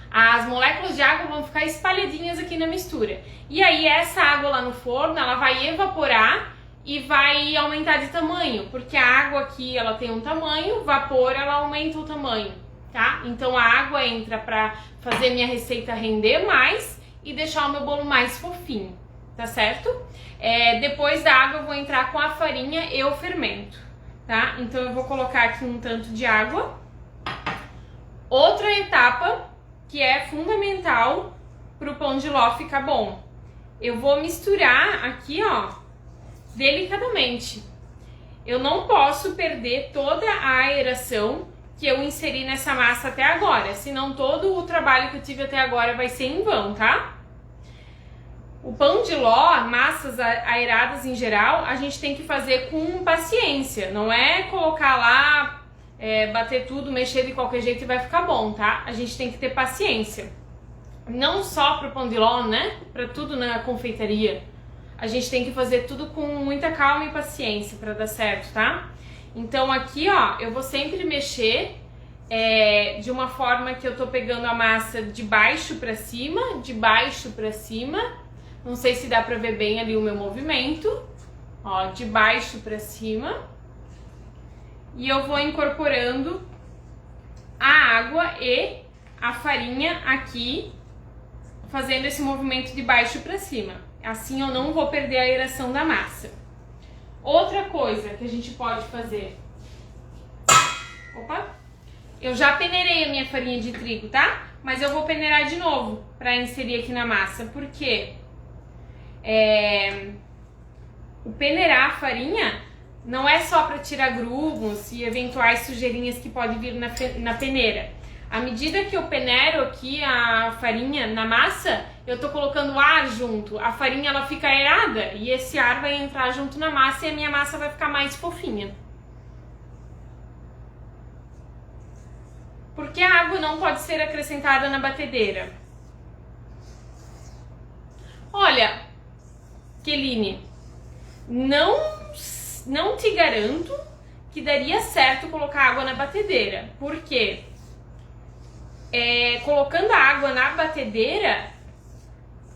As moléculas de água vão ficar espalhadinhas aqui na mistura. E aí essa água lá no forno, ela vai evaporar e vai aumentar de tamanho, porque a água aqui ela tem um tamanho, o vapor ela aumenta o tamanho, tá? Então a água entra para fazer minha receita render mais e deixar o meu bolo mais fofinho, tá certo? Depois da água eu vou entrar com a farinha e o fermento, tá? Então eu vou colocar aqui um tanto de água. Outra etapa que é fundamental para o pão de ló ficar bom. Eu vou misturar aqui, ó, delicadamente. Eu não posso perder toda a aeração que eu inseri nessa massa até agora, senão todo o trabalho que eu tive até agora vai ser em vão, tá? O pão de ló, massas aeradas em geral, a gente tem que fazer com paciência, não é colocar lá, bater tudo, mexer de qualquer jeito e vai ficar bom, tá? A gente tem que ter paciência. Não só pro pão de ló, né? Pra tudo na confeitaria. A gente tem que fazer tudo com muita calma e paciência pra dar certo, tá? Então aqui, ó, eu vou sempre mexer de uma forma que eu tô pegando a massa de baixo pra cima, de baixo pra cima. Não sei se dá pra ver bem ali o meu movimento. Ó, de baixo pra cima. E eu vou incorporando a água e a farinha aqui, fazendo esse movimento de baixo pra cima. Assim eu não vou perder a aeração da massa. Outra coisa que a gente pode fazer. Opa! Eu já peneirei a minha farinha de trigo, tá? Mas eu vou peneirar de novo pra inserir aqui na massa. Por quê? O peneirar a farinha não é só para tirar grumos e eventuais sujeirinhas que podem vir na peneira. À medida que eu peneiro aqui a farinha na massa, eu tô colocando ar junto. A farinha ela fica aerada e esse ar vai entrar junto na massa e a minha massa vai ficar mais fofinha. Por que a água não pode ser acrescentada na batedeira? Olha, Keline, não te garanto que daria certo colocar água na batedeira. Por quê? Colocando a água na batedeira,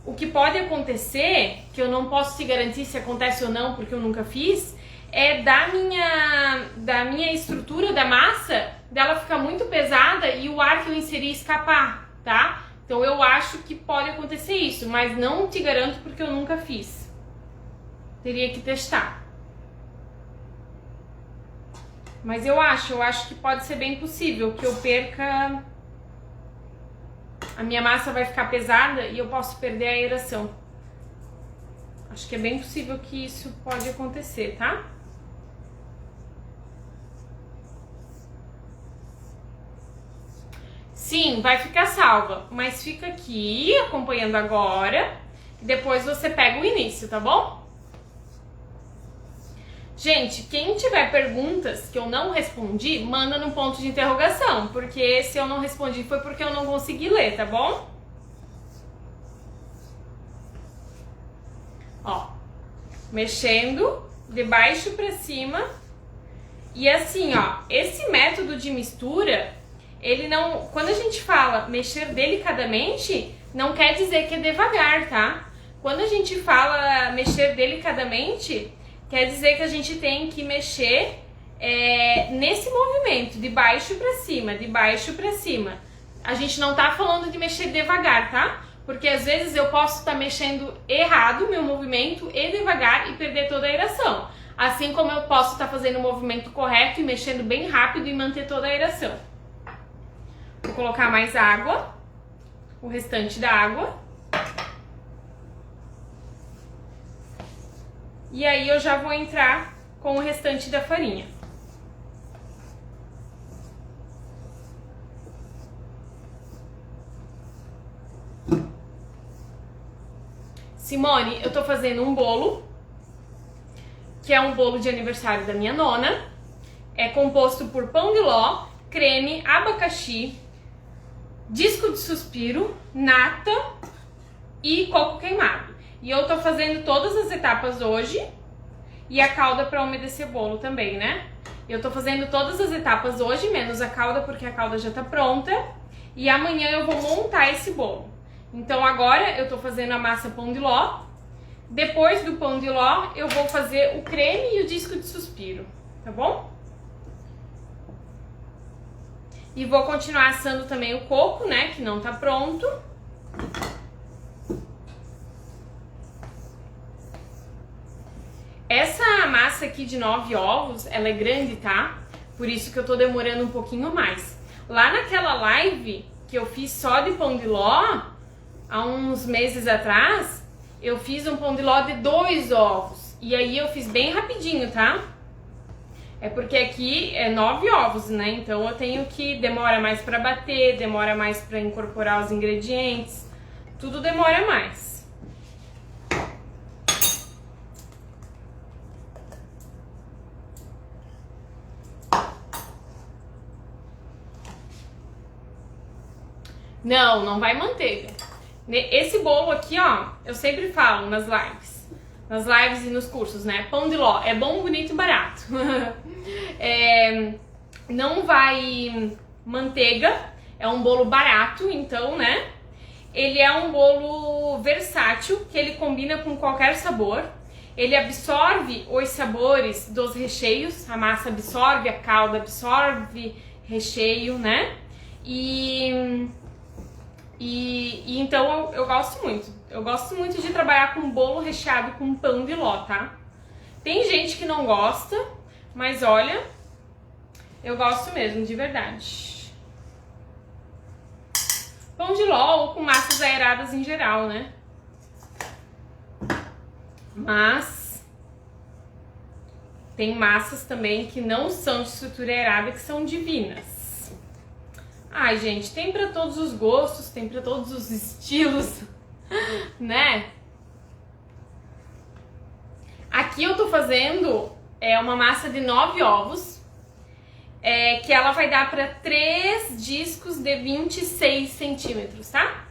o que pode acontecer, que eu não posso te garantir se acontece ou não, porque eu nunca fiz, é da minha estrutura da massa, dela ficar muito pesada e o ar que eu inseri escapar, tá? Então eu acho que pode acontecer isso, mas não te garanto porque eu nunca fiz. Teria que testar. Mas eu acho que pode ser bem possível que eu perca... A minha massa vai ficar pesada e eu posso perder a aeração. Acho que é bem possível que isso pode acontecer, tá? Sim, vai ficar salva, mas fica aqui acompanhando agora e depois você pega o início, tá bom? Gente, quem tiver perguntas que eu não respondi, manda no ponto de interrogação, porque se eu não respondi foi porque eu não consegui ler, tá bom? Ó, mexendo de baixo pra cima. E assim, ó, esse método de mistura, ele não... Quando a gente fala mexer delicadamente, não quer dizer que é devagar, tá? Quando a gente fala mexer delicadamente... Quer dizer que a gente tem que mexer nesse movimento, de baixo pra cima, de baixo pra cima. A gente não tá falando de mexer devagar, tá? Porque às vezes eu posso estar mexendo errado meu movimento e devagar e perder toda a aeração. Assim como eu posso estar fazendo o movimento correto e mexendo bem rápido e manter toda a aeração. Vou colocar mais água, o restante da água. E aí eu já vou entrar com o restante da farinha. Simone, eu tô fazendo um bolo, que é um bolo de aniversário da minha nona. É composto por pão de ló, creme, abacaxi, disco de suspiro, nata e coco queimado. E eu tô fazendo todas as etapas hoje e a calda para umedecer o bolo também, né? Eu tô fazendo todas as etapas hoje, menos a calda, porque a calda já tá pronta. E amanhã eu vou montar esse bolo. Então agora eu tô fazendo a massa pão de ló. Depois do pão de ló, eu vou fazer o creme e o disco de suspiro, tá bom? E vou continuar assando também o coco, né, que não tá pronto. Essa massa aqui de 9 ovos, ela é grande, tá? Por isso que eu tô demorando um pouquinho mais. Lá naquela live que eu fiz só de pão de ló, há uns meses atrás, eu fiz um pão de ló de 2 ovos. E aí eu fiz bem rapidinho, tá? É porque aqui é 9 ovos, né? Então eu tenho que... demora mais pra bater, demora mais pra incorporar os ingredientes. Tudo demora mais. Não, não vai manteiga. Esse bolo aqui, ó, eu sempre falo nas lives. Nas lives e nos cursos, né? Pão de ló é bom, bonito e barato. Não vai manteiga, é um bolo barato, então, né? Ele é um bolo versátil, que ele combina com qualquer sabor. Ele absorve os sabores dos recheios, a massa absorve, a calda absorve recheio, né? E então eu gosto muito. Eu gosto muito de trabalhar com bolo recheado com pão de ló, tá? Tem gente que não gosta, mas olha, eu gosto mesmo, de verdade. Pão de ló ou com massas aeradas em geral, né? Mas tem massas também que não são de estrutura aerada, que são divinas. Ai, gente, tem pra todos os gostos, tem pra todos os estilos, né? Aqui eu tô fazendo uma massa de 9 ovos, que ela vai dar pra 3 discos de 26 centímetros, tá?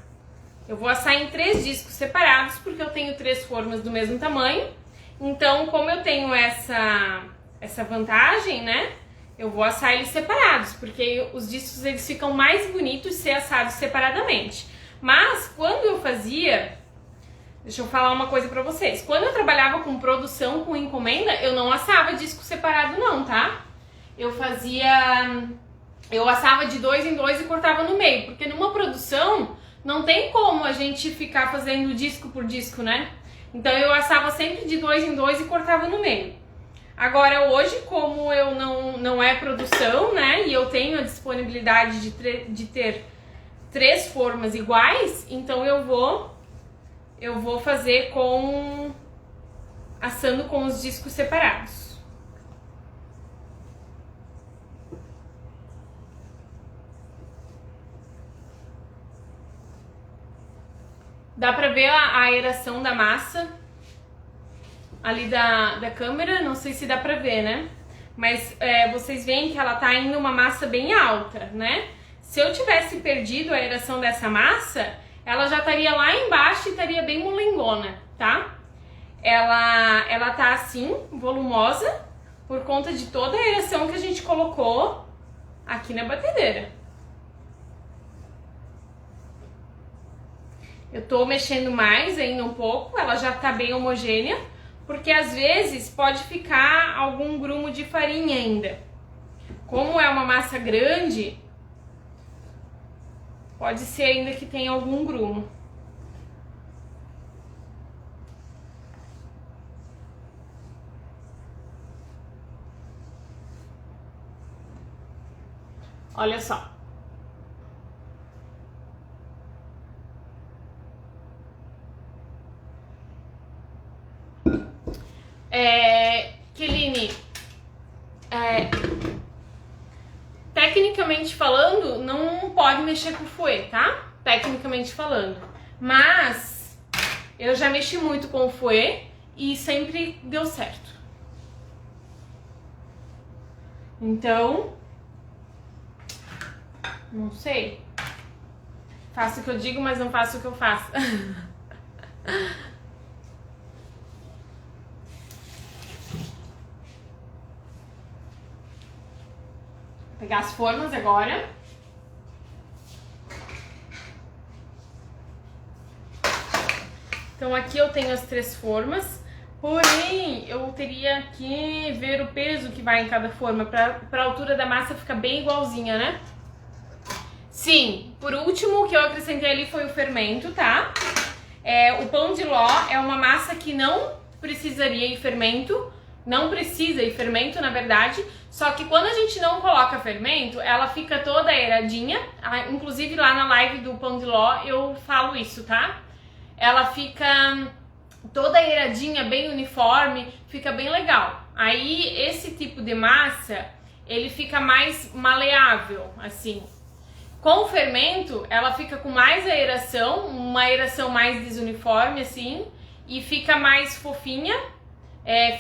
Eu vou assar em 3 discos separados, porque eu tenho 3 formas do mesmo tamanho. Então, como eu tenho essa vantagem, né? Eu vou assar eles separados, porque os discos eles ficam mais bonitos se assados separadamente. Mas quando eu fazia, deixa eu falar uma coisa pra vocês. Quando eu trabalhava com produção, com encomenda, eu não assava disco separado não, tá? Eu assava de 2 em 2 e cortava no meio, porque numa produção não tem como a gente ficar fazendo disco por disco, né? Então eu assava sempre de 2 em 2 e cortava no meio. Agora hoje, como eu não é produção, né, e eu tenho a disponibilidade de ter 3 formas iguais, então eu vou fazer assando com os discos separados. Dá pra ver a aeração da massa ali da câmera, não sei se dá pra ver, né? Mas vocês veem que ela tá indo uma massa bem alta, né? Se eu tivesse perdido a aeração dessa massa, ela já estaria lá embaixo e estaria bem molengona, tá? Ela tá assim, volumosa, por conta de toda a aeração que a gente colocou aqui na batedeira. Eu tô mexendo mais ainda um pouco, ela já tá bem homogênea, porque às vezes pode ficar algum grumo de farinha ainda. Como é uma massa grande, pode ser ainda que tenha algum grumo. Olha só. Keline, tecnicamente falando, não pode mexer com o fouet, tá? Tecnicamente falando. Mas eu já mexi muito com o fouet e sempre deu certo. Então, não sei. Faço o que eu digo, mas não faço o que eu faço. Vou pegar as formas agora. Então aqui eu tenho as 3 formas, porém eu teria que ver o peso que vai em cada forma para a altura da massa ficar bem igualzinha, né? Sim, por último o que eu acrescentei ali foi o fermento, tá? O pão de ló é uma massa que não precisaria ir fermento, não precisa ir fermento na verdade, Só que quando a gente não coloca fermento, ela fica toda aeradinha. Inclusive lá na live do Pão de Ló eu falo isso, tá? Ela fica toda aeradinha, bem uniforme, fica bem legal. Aí esse tipo de massa, ele fica mais maleável, assim. Com o fermento, ela fica com mais aeração, uma aeração mais desuniforme, assim, e fica mais fofinha,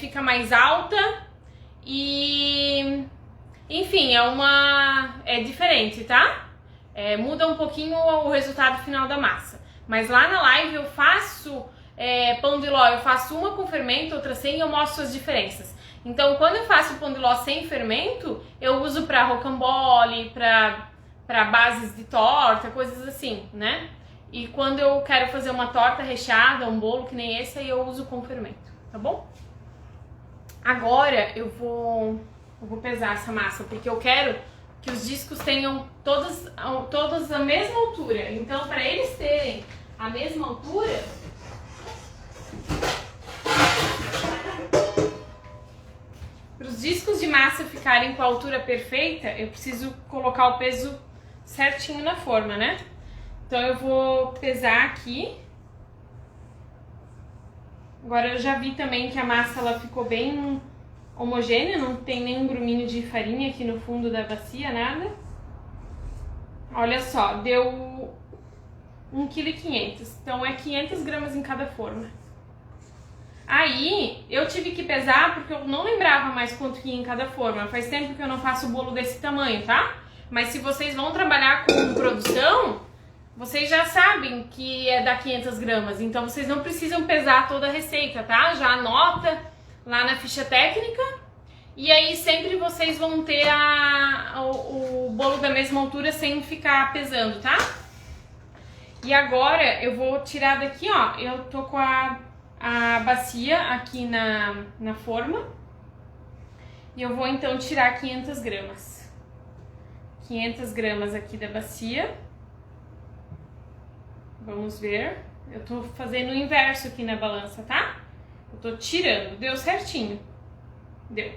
fica mais alta e, enfim, é diferente, tá? Muda um pouquinho o resultado final da massa. Mas lá na live eu faço pão de ló, eu faço uma com fermento, outra sem, e eu mostro as diferenças. Então, quando eu faço pão de ló sem fermento, eu uso para rocambole, para bases de torta, coisas assim, né? E quando eu quero fazer uma torta recheada, um bolo que nem esse, aí eu uso com fermento, tá bom? Agora eu vou pesar essa massa, porque eu quero que os discos tenham todos a mesma altura. Então, para eles terem a mesma altura, para os discos de massa ficarem com a altura perfeita, eu preciso colocar o peso certinho na forma, né? Então eu vou pesar aqui. Agora eu já vi também que a massa ela ficou bem homogênea, não tem nenhum gruminho de farinha aqui no fundo da bacia, nada. Olha só, deu 1,5 kg, então é 500 gramas em cada forma. Aí eu tive que pesar porque eu não lembrava mais quanto ia em cada forma. Faz tempo que eu não faço bolo desse tamanho, tá? Mas se vocês vão trabalhar com produção, vocês já sabem que dá 500 gramas. Então vocês não precisam pesar toda a receita, tá? Já anota lá na ficha técnica. E aí sempre vocês vão ter o bolo da mesma altura sem ficar pesando, tá? E agora eu vou tirar daqui, ó. Eu tô com a bacia aqui na forma. E eu vou então tirar 500 gramas. 500 gramas aqui da bacia. Vamos ver. Eu tô fazendo o inverso aqui na balança, tá? Eu tô tirando. Deu certinho. Deu.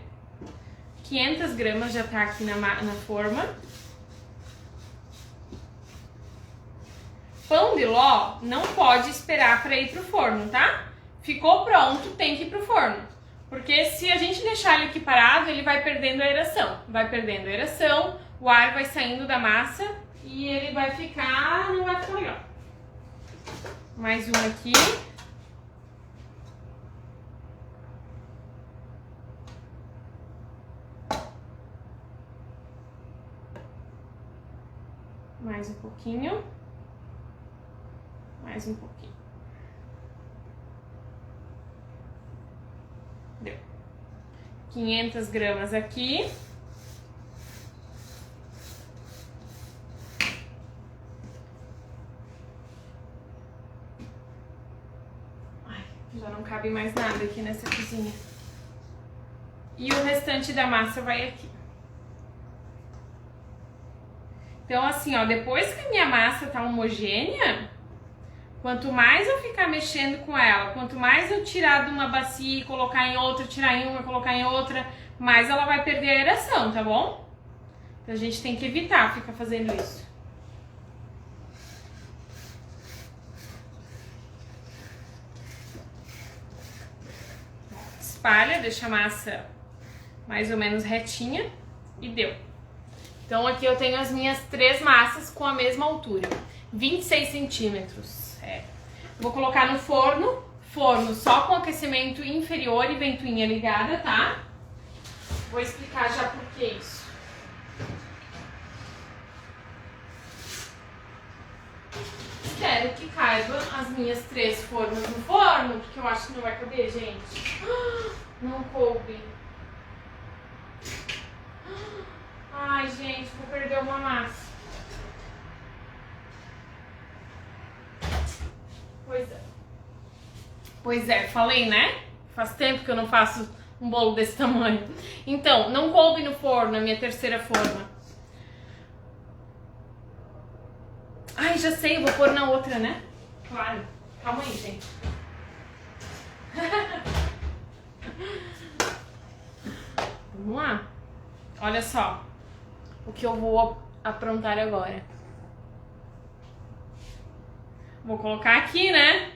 500 gramas já tá aqui na forma. Pão de ló não pode esperar para ir pro forno, tá? Ficou pronto, tem que ir pro forno. Porque se a gente deixar ele aqui parado, ele vai perdendo a aeração. Vai perdendo a aeração, o ar vai saindo da massa e ele vai ficar... não vai ficar legal. Mais um aqui. Mais um pouquinho. Mais um pouquinho. Deu. 500 gramas aqui. Ai, já não cabe mais nada aqui nessa cozinha. E o restante da massa vai aqui. Então assim, ó, depois que a minha massa tá homogênea, quanto mais eu ficar mexendo com ela, quanto mais eu tirar de uma bacia e colocar em outra, tirar em uma, colocar em outra, mais ela vai perder a aeração, tá bom? Então a gente tem que evitar ficar fazendo isso. Espalha, deixa a massa mais ou menos retinha e deu. Então aqui eu tenho as minhas 3 massas com a mesma altura, 26 centímetros. Vou colocar no forno só com aquecimento inferior e ventoinha ligada, tá? Vou explicar já por que isso. Espero que caiba as minhas 3 formas no forno, porque eu acho que não vai caber, gente. Não coube. Ai, gente, vou perder uma massa. Pois é, falei, né? Faz tempo que eu não faço um bolo desse tamanho. Então, não coube no forno a minha 3ª forma. Ai, já sei, eu vou pôr na outra, né? Claro. Calma aí, gente. Vamos lá. olha só o que eu vou aprontar agora. Vou colocar aqui, né?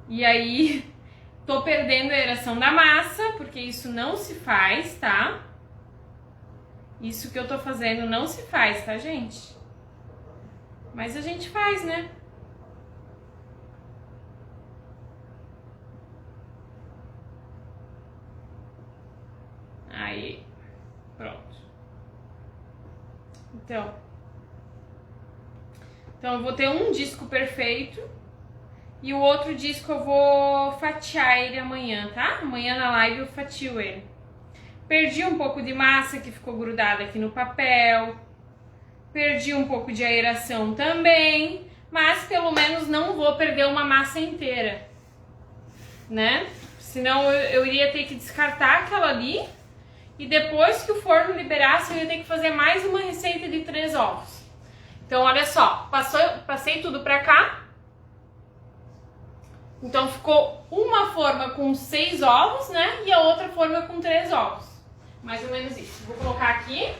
E aí, tô perdendo a aeração da massa, porque isso não se faz, tá? Isso que eu tô fazendo não se faz, tá, gente? Mas a gente faz, né? Aí, pronto. Então eu vou ter um disco perfeito e o outro disco eu vou fatiar ele amanhã, tá? Amanhã na live eu fatio ele. Perdi um pouco de massa que ficou grudada aqui no papel. Perdi um pouco de aeração também, mas pelo menos não vou perder uma massa inteira, né? Senão eu iria ter que descartar aquela ali e depois que o forno liberasse eu ia ter que fazer mais uma receita de 3 ovos. Então olha só, passei tudo pra cá. Então ficou uma forma com 6 ovos, né? E a outra forma com 3 ovos. Mais ou menos isso. Vou colocar aqui.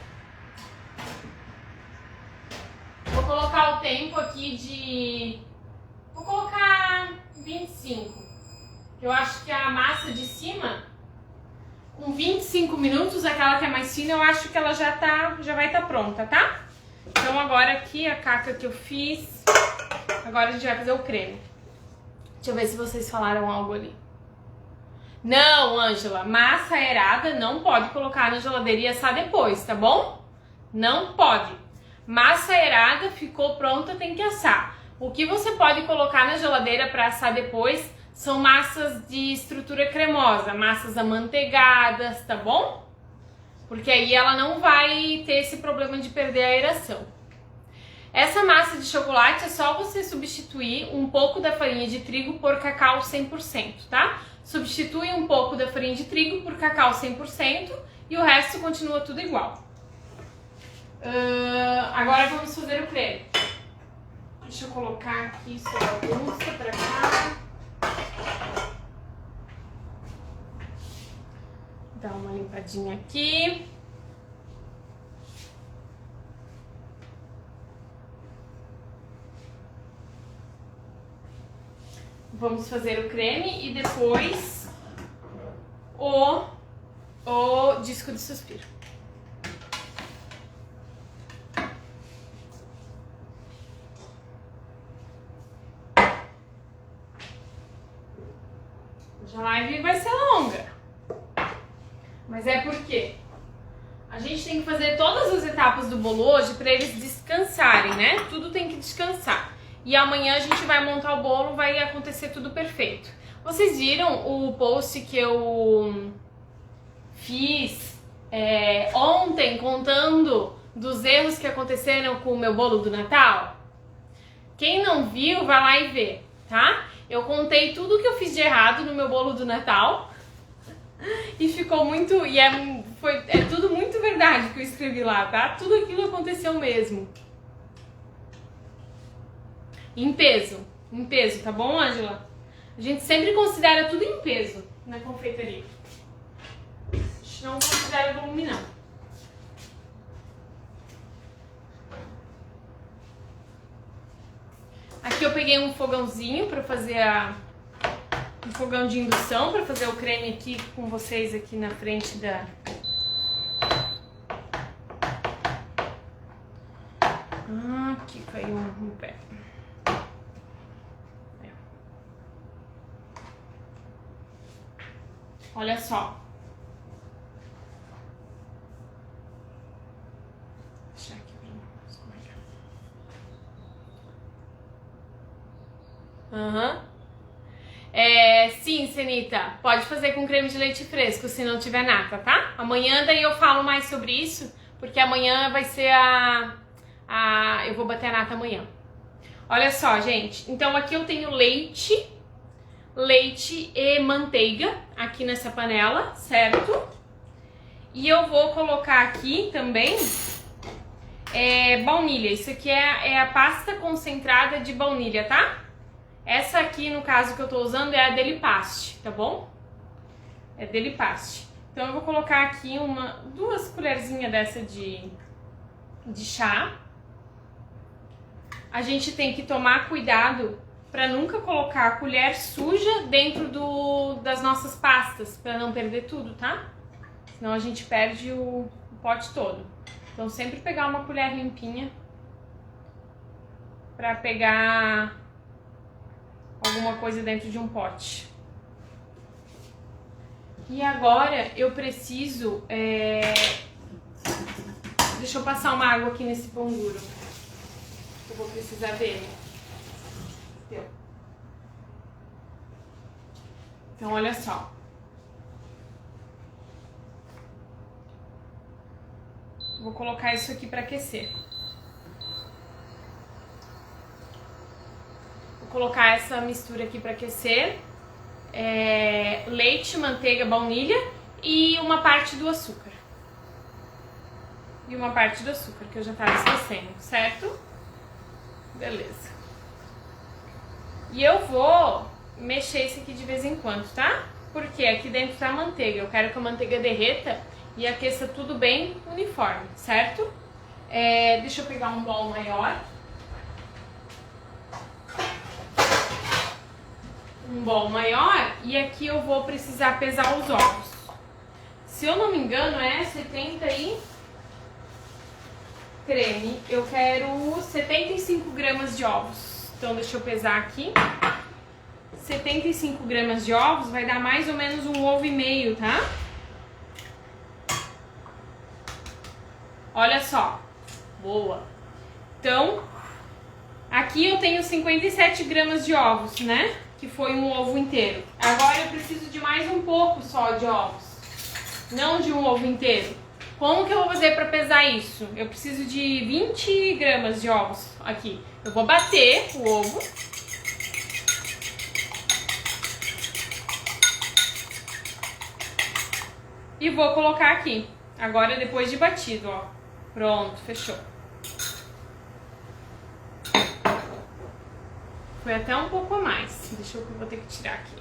Vou colocar o tempo aqui de... Vou colocar 25. Eu acho que a massa de cima, com 25 minutos, aquela que é mais fina, eu acho que ela já vai estar pronta, tá? Então agora aqui a caca que eu fiz, agora a gente vai fazer o creme. Deixa eu ver se vocês falaram algo ali. Não, Ângela, massa aerada não pode colocar na geladeira e assar depois, tá bom? Não pode. Massa aerada ficou pronta, tem que assar. O que você pode colocar na geladeira para assar depois são massas de estrutura cremosa, massas amanteigadas, tá bom? Porque aí ela não vai ter esse problema de perder a aeração. Essa massa de chocolate é só você substituir um pouco da farinha de trigo por cacau 100%, tá? Substitui um pouco da farinha de trigo por cacau 100% e o resto continua tudo igual. Agora vamos fazer o creme. Deixa eu colocar aqui sua bagunça pra cá. Dá uma limpadinha aqui. Vamos fazer o creme e depois o disco de suspiro. Hoje a live vai ser longa, mas é porque a gente tem que fazer todas as etapas do bolo hoje para eles descansarem, né? Tudo tem que descansar. E amanhã a gente vai montar o bolo, vai acontecer tudo perfeito. Vocês viram o post que eu fiz ontem contando dos erros que aconteceram com o meu bolo do Natal? Quem não viu, vai lá e vê, tá? Eu contei tudo que eu fiz de errado no meu bolo do Natal e ficou muito... E é tudo muito verdade que eu escrevi lá, tá? Tudo aquilo aconteceu mesmo. Em peso, tá bom, Ângela? A gente sempre considera tudo em peso na confeitaria. A gente não considera volume, não. Aqui eu peguei um fogãozinho para fazer um fogão de indução para fazer o creme aqui com vocês aqui na frente da... aqui caiu um pé. Olha só. Deixa aqui pra não escorregar. Sim, Senita, pode fazer com creme de leite fresco se não tiver nata, tá? Amanhã daí eu falo mais sobre isso, porque amanhã vai ser eu vou bater a nata amanhã. Olha só, gente, então aqui eu tenho leite e manteiga aqui nessa panela, certo? E eu vou colocar aqui também baunilha. Isso aqui é a pasta concentrada de baunilha, tá? Essa aqui, no caso que eu tô usando, é a Delipaste, tá bom? É Delipaste. Então eu vou colocar aqui duas colherzinhas dessa de chá. A gente tem que tomar cuidado para nunca colocar a colher suja dentro das nossas pastas, para não perder tudo, tá? Senão a gente perde o pote todo. Então sempre pegar uma colher limpinha para pegar alguma coisa dentro de um pote. E agora eu preciso... Deixa eu passar uma água aqui nesse pão duro. Eu vou precisar dele. Então, olha só. Vou colocar isso aqui para aquecer. Vou colocar essa mistura aqui para aquecer. Leite, manteiga, baunilha e uma parte do açúcar. E uma parte do açúcar que eu já tava esquecendo, certo? Beleza. E eu vou mexer isso aqui de vez em quando, tá? Porque aqui dentro tá a manteiga. Eu quero que a manteiga derreta e aqueça tudo bem uniforme, certo? Deixa eu pegar um bol maior. Um bol maior e aqui eu vou precisar pesar os ovos. Se eu não me engano é 70 e creme. Eu quero 75 gramas de ovos. Então deixa eu pesar aqui. 75 gramas de ovos vai dar mais ou menos um ovo e meio, tá? Olha só. Boa. Então, aqui eu tenho 57 gramas de ovos, né? Que foi um ovo inteiro. Agora eu preciso de mais um pouco só de ovos. Não de um ovo inteiro. Como que eu vou fazer para pesar isso? Eu preciso de 20 gramas de ovos aqui. Eu vou bater o ovo. E vou colocar aqui. Agora depois de batido, ó. Pronto, fechou. Foi até um pouco a mais. Deixa eu vou ter que tirar aqui.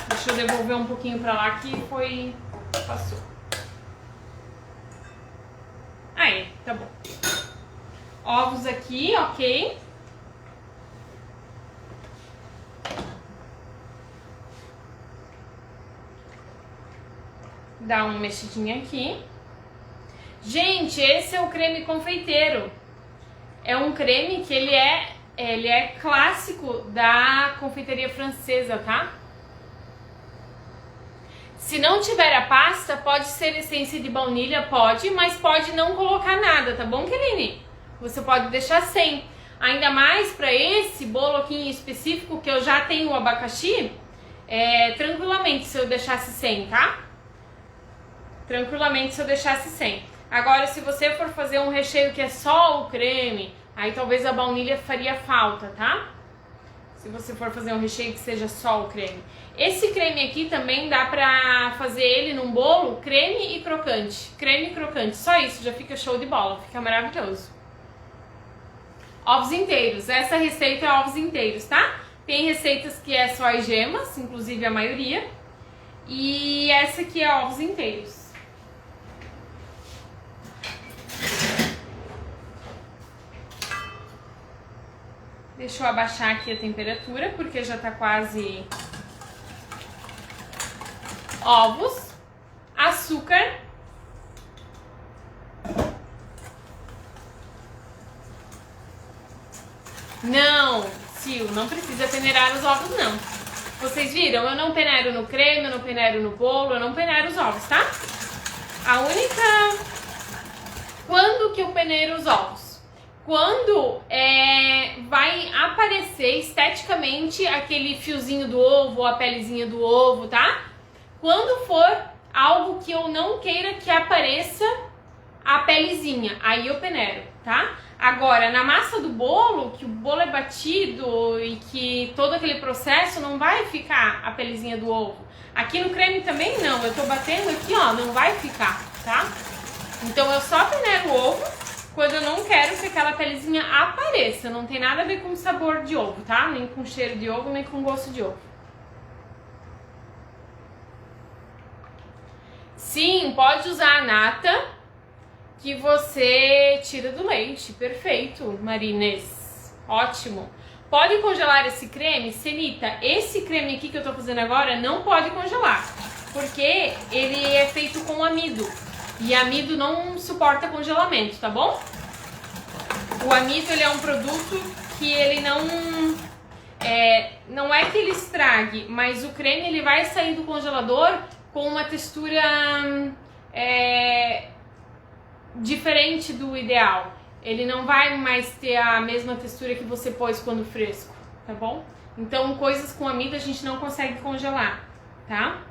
Deixa eu devolver um pouquinho pra lá que foi... Passou. Aí, tá bom. Ovos aqui, ok. Dá uma mexidinha aqui. Gente, esse é o creme confeiteiro. É um creme que ele é clássico da confeitaria francesa, tá? Se não tiver a pasta, pode ser essência de baunilha, pode, mas pode não colocar nada, tá bom, Kelene? Você pode deixar sem. Ainda mais para esse bolo aqui em específico, que eu já tenho o abacaxi, tranquilamente se eu deixasse sem, tá? Tranquilamente se eu deixasse sem. Agora, se você for fazer um recheio que é só o creme, aí talvez a baunilha faria falta, tá? Se você for fazer um recheio que seja só o creme. Esse creme aqui também dá pra fazer ele num bolo creme e crocante. Creme e crocante, só isso, já fica show de bola, fica maravilhoso. Ovos inteiros, essa receita é ovos inteiros, tá? Tem receitas que é só as gemas, inclusive a maioria. E essa aqui é ovos inteiros. Deixa eu abaixar aqui a temperatura, porque já tá quase... Ovos, açúcar, não, Sil, não precisa peneirar os ovos não. Vocês viram? Eu não peneiro no creme, eu não peneiro no bolo, eu não peneiro os ovos, tá? A única... Quando que eu peneiro os ovos? Quando vai aparecer esteticamente aquele fiozinho do ovo ou a pelezinha do ovo, tá? Quando for algo que eu não queira que apareça a pelezinha, aí eu peneiro, tá? Agora, na massa do bolo, que o bolo é batido e que todo aquele processo não vai ficar a pelezinha do ovo. Aqui no creme também não, eu tô batendo aqui, ó, não vai ficar, tá? Então eu só peneiro o ovo quando eu não quero que aquela pelezinha apareça. Não tem nada a ver com o sabor de ovo, tá? Nem com cheiro de ovo, nem com gosto de ovo. Sim, pode usar a nata que você tira do leite. Perfeito, Marines. Ótimo. Pode congelar esse creme? Senita, esse creme aqui que eu tô fazendo agora não pode congelar, porque ele é feito com amido. E amido não suporta congelamento, tá bom? O amido, ele é um produto que ele não é que ele estrague, mas o creme ele vai sair do congelador com uma textura diferente do ideal. Ele não vai mais ter a mesma textura que você pôs quando fresco, tá bom? Então, coisas com amido a gente não consegue congelar, tá?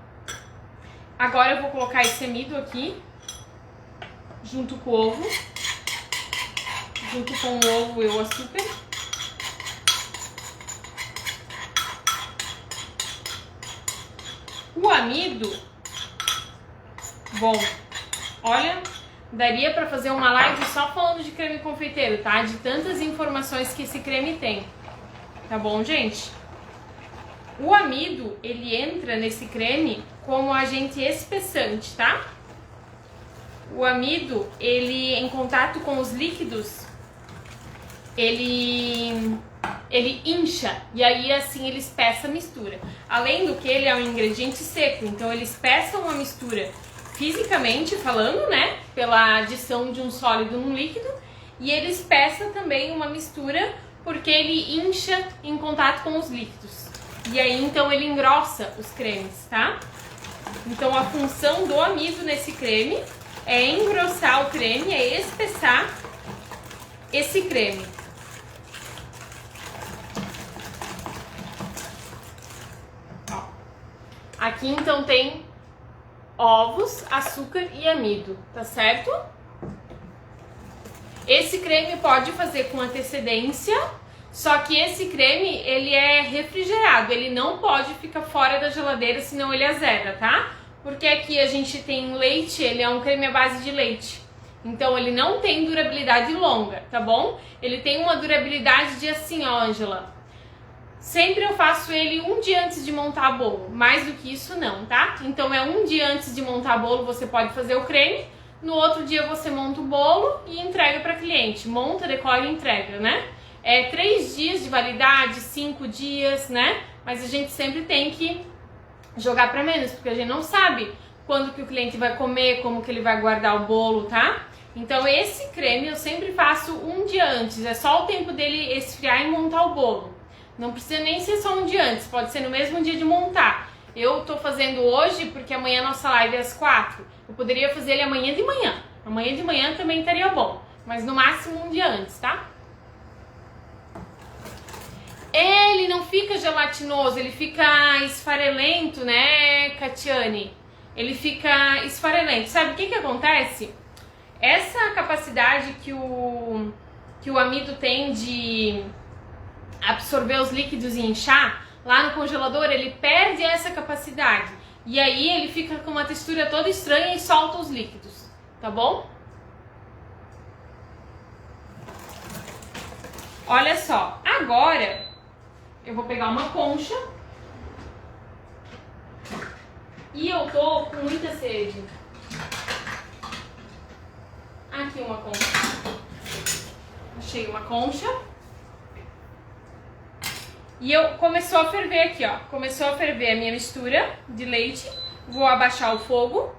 Agora eu vou colocar esse amido aqui, junto com o ovo. Junto com o ovo e o açúcar. O amido, bom, olha, daria pra fazer uma live só falando de creme confeiteiro, tá? De tantas informações que esse creme tem, tá bom, gente? O amido, ele entra nesse creme como agente espessante, tá? O amido, ele em contato com os líquidos, ele incha e aí assim ele espessa a mistura. Além do que ele é um ingrediente seco, então ele espessa uma mistura fisicamente falando, né, pela adição de um sólido num líquido, e ele espessa também uma mistura porque ele incha em contato com os líquidos. E aí então ele engrossa os cremes, tá? Então a função do amido nesse creme é engrossar o creme, é espessar esse creme. Ó. Aqui então tem ovos, açúcar e amido, tá certo? Esse creme pode fazer com antecedência, só que esse creme, ele é refrigerado, ele não pode ficar fora da geladeira, senão ele azeda, tá? Porque aqui a gente tem leite, ele é um creme à base de leite, então ele não tem durabilidade longa, tá bom? Ele tem uma durabilidade de assim, ó, Ângela, sempre eu faço ele um dia antes de montar o bolo, mais do que isso não, tá? Então é um dia antes de montar o bolo, você pode fazer o creme, no outro dia você monta o bolo e entrega para cliente, monta, decora e entrega, né? É 3 dias de validade, 5 dias, né? Mas a gente sempre tem que jogar para menos, porque a gente não sabe quando que o cliente vai comer, como que ele vai guardar o bolo, tá? Então esse creme eu sempre faço um dia antes, é só o tempo dele esfriar e montar o bolo. Não precisa nem ser só um dia antes, pode ser no mesmo dia de montar. Eu tô fazendo hoje porque amanhã a nossa live é às 4. Eu poderia fazer ele amanhã de manhã. Amanhã de manhã também estaria bom, mas no máximo um dia antes, tá? Ele não fica gelatinoso, ele fica esfarelento, né, Catiane? Ele fica esfarelento. Sabe o que que acontece? Essa capacidade que o amido tem de absorver os líquidos e inchar, lá no congelador ele perde essa capacidade. E aí ele fica com uma textura toda estranha e solta os líquidos, tá bom? Olha só, agora eu vou pegar uma concha e eu tô com muita sede. Aqui uma concha. Achei uma concha. E começou a ferver aqui, ó. Começou a ferver a minha mistura de leite. Vou abaixar o fogo.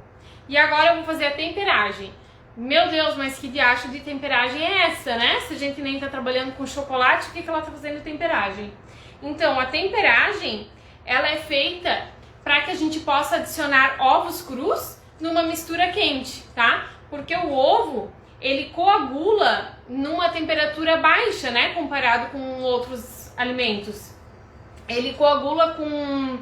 E agora eu vou fazer a temperagem. Meu Deus, mas que diacho de temperagem é essa, né? Se a gente nem tá trabalhando com chocolate, o que ela tá fazendo temperagem? Então, a temperagem, ela é feita para que a gente possa adicionar ovos crus numa mistura quente, tá? Porque o ovo, ele coagula numa temperatura baixa, né? Comparado com outros alimentos. Ele coagula com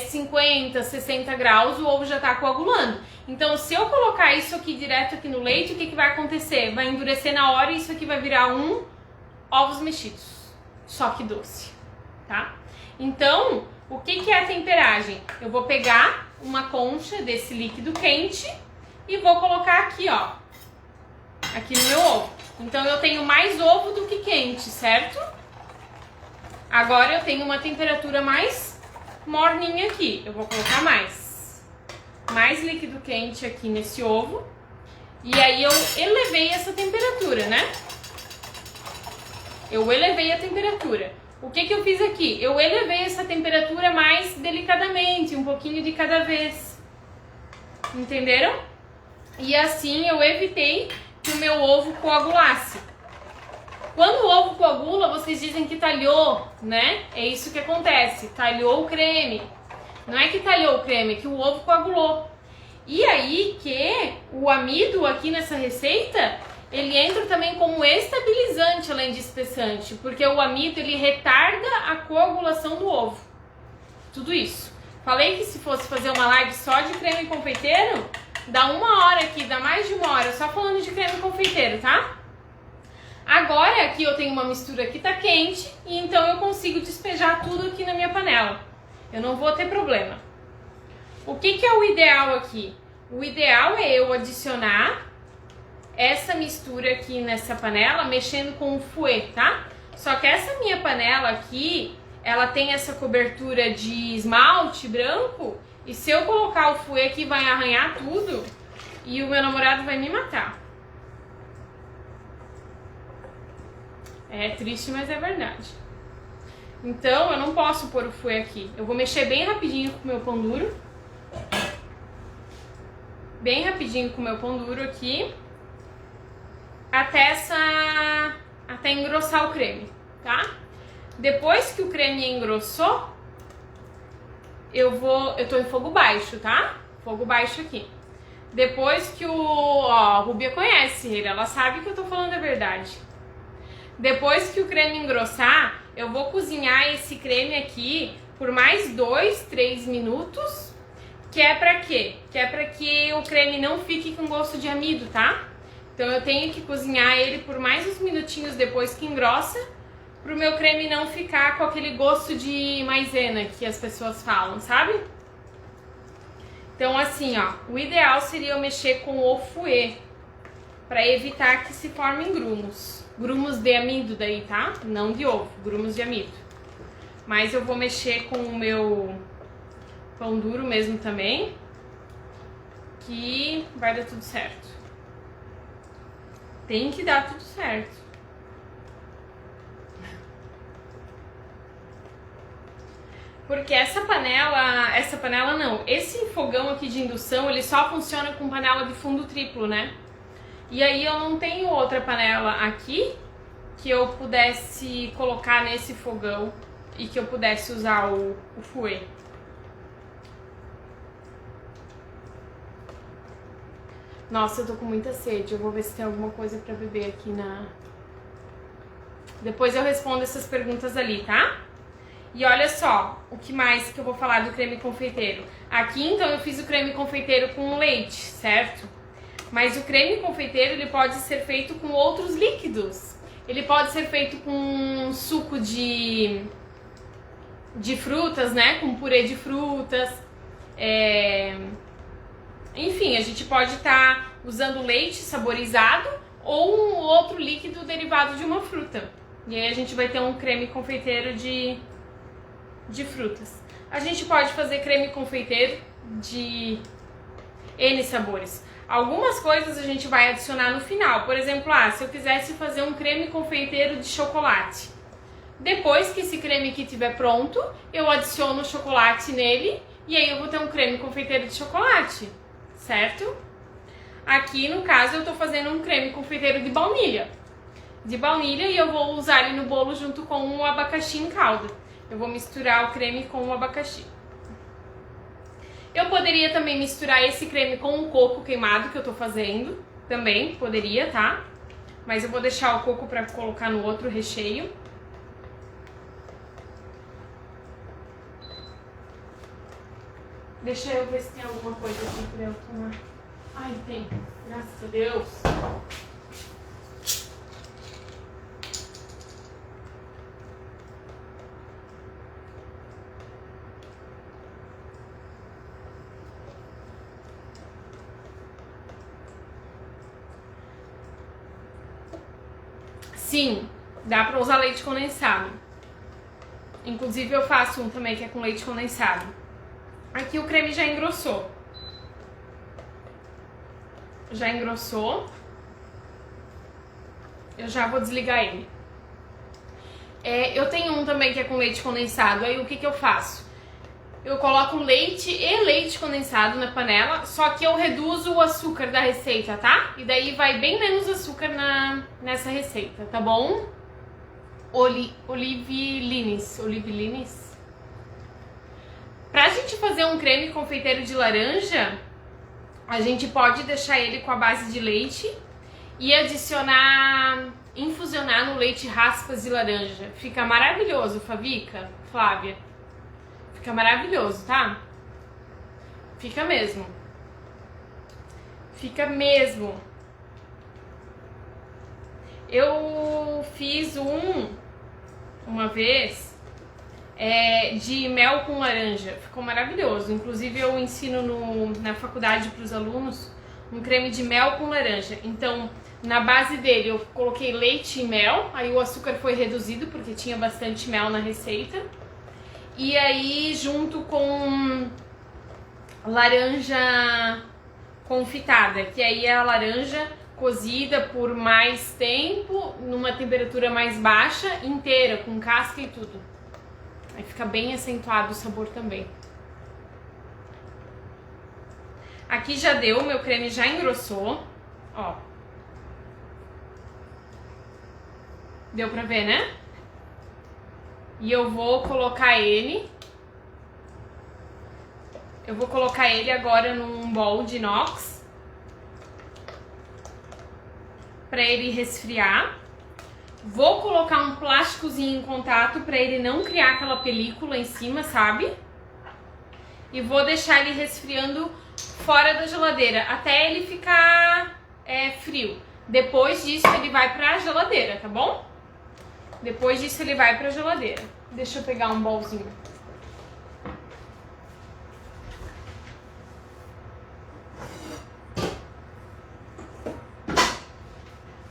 50, 60 graus, o ovo já tá coagulando. Então, se eu colocar isso aqui direto aqui no leite, o que que vai acontecer? Vai endurecer na hora e isso aqui vai virar ovos mexidos, só que doce, tá? Então, o que que é a temperagem? Eu vou pegar uma concha desse líquido quente e vou colocar aqui, ó, aqui no meu ovo. Então eu tenho mais ovo do que quente, certo? Agora eu tenho uma temperatura mais morninha aqui. Eu vou colocar mais líquido quente aqui nesse ovo. E aí eu elevei essa temperatura, né? Eu elevei a temperatura. O que que eu fiz aqui? Eu elevei essa temperatura mais delicadamente, um pouquinho de cada vez. Entenderam? E assim eu evitei que o meu ovo coagulasse. Quando o ovo coagula, vocês dizem que talhou, né? É isso que acontece, talhou o creme. Não é que talhou o creme, é que o ovo coagulou. E aí que o amido aqui nessa receita, ele entra também como estabilizante além de espessante, porque o amido ele retarda a coagulação do ovo. Tudo isso. Falei que se fosse fazer uma live só de creme confeiteiro, dá 1 hora aqui, dá mais de 1 hora só falando de creme confeiteiro, tá? Agora aqui eu tenho uma mistura que tá quente e então eu consigo despejar tudo aqui na minha panela. Eu não vou ter problema. O que que é o ideal aqui? O ideal é eu adicionar essa mistura aqui nessa panela mexendo com o fouet, tá? Só que essa minha panela aqui, ela tem essa cobertura de esmalte branco e se eu colocar o fouet aqui vai arranhar tudo e o meu namorado vai me matar. É triste, mas é verdade. Então, eu não posso pôr o fouet aqui. Eu vou mexer bem rapidinho com o meu pão duro. Bem rapidinho com o meu pão duro aqui. Até engrossar o creme, tá? Depois que o creme engrossou, eu tô em fogo baixo, tá? Fogo baixo aqui. Depois que a Rúbia conhece ele, ela sabe que eu tô falando a verdade. Depois que o creme engrossar, eu vou cozinhar esse creme aqui por mais 2, 3 minutos. Que é pra quê? Que é pra que o creme não fique com gosto de amido, tá? Então eu tenho que cozinhar ele por mais uns minutinhos depois que engrossa, pro meu creme não ficar com aquele gosto de maisena que as pessoas falam, sabe? Então assim, ó, o ideal seria eu mexer com o fouet, pra evitar que se formem grumos. Grumos de amido daí, tá? Não de ovo, grumos de amido. Mas eu vou mexer com o meu pão duro mesmo também, que vai dar tudo certo. Tem que dar tudo certo. Porque essa panela não, esse fogão aqui de indução, ele só funciona com panela de fundo triplo, né? E aí eu não tenho outra panela aqui que eu pudesse colocar nesse fogão e que eu pudesse usar o fouet. Nossa, eu tô com muita sede. Eu vou ver se tem alguma coisa pra beber aqui na... Depois eu respondo essas perguntas ali, tá? E olha só, o que mais que eu vou falar do creme confeiteiro. Aqui, então, eu fiz o creme confeiteiro com leite, certo? Mas o creme confeiteiro, ele pode ser feito com outros líquidos. Ele pode ser feito com suco de frutas, né? Com purê de frutas. Enfim, a gente pode estar usando leite saborizado ou um outro líquido derivado de uma fruta. E aí a gente vai ter um creme confeiteiro de frutas. A gente pode fazer creme confeiteiro de N sabores. Algumas coisas a gente vai adicionar no final. Por exemplo, se eu quisesse fazer um creme confeiteiro de chocolate. Depois que esse creme aqui estiver pronto, eu adiciono o chocolate nele e aí eu vou ter um creme confeiteiro de chocolate, certo? Aqui, no caso, eu tô fazendo um creme confeiteiro de baunilha. E eu vou usar ele no bolo junto com o abacaxi em calda. Eu vou misturar o creme com o abacaxi. Eu poderia também misturar esse creme com o coco queimado que eu tô fazendo. Também poderia, tá? Mas eu vou deixar o coco pra colocar no outro recheio. Deixa eu ver se tem alguma coisa aqui pra eu tomar. Ai, tem. Graças a Deus. Sim, dá pra usar leite condensado. Inclusive eu faço um também que é com leite condensado. Aqui o creme já engrossou. Já engrossou. Eu já vou desligar ele. Eu tenho um também que é com leite condensado. Aí o que eu faço? Eu coloco leite e leite condensado na panela, só que eu reduzo o açúcar da receita, tá? E daí vai bem menos açúcar nessa receita, tá bom? Olive Linis. Pra gente fazer um creme confeiteiro de laranja, a gente pode deixar ele com a base de leite e infusionar no leite raspas de laranja. Fica maravilhoso, Flávia. Fica maravilhoso, tá? Fica mesmo. Fica mesmo. Eu fiz uma vez de mel com laranja. Ficou maravilhoso. Inclusive eu ensino na faculdade para os alunos um creme de mel com laranja. Então, na base dele eu coloquei leite e mel. Aí o açúcar foi reduzido porque tinha bastante mel na receita. E aí, junto com laranja confitada, que aí é a laranja cozida por mais tempo, numa temperatura mais baixa, inteira, com casca e tudo. Aí fica bem acentuado o sabor também. Aqui já deu, meu creme já engrossou, ó. Deu pra ver, né? E eu vou colocar ele. Eu vou colocar ele agora num bowl de inox para ele resfriar. Vou colocar um plásticozinho em contato para ele não criar aquela película em cima, sabe? E vou deixar ele resfriando fora da geladeira até ele ficar frio. Depois disso ele vai pra geladeira, tá bom? Depois disso ele vai pra geladeira. Deixa eu pegar um bolzinho.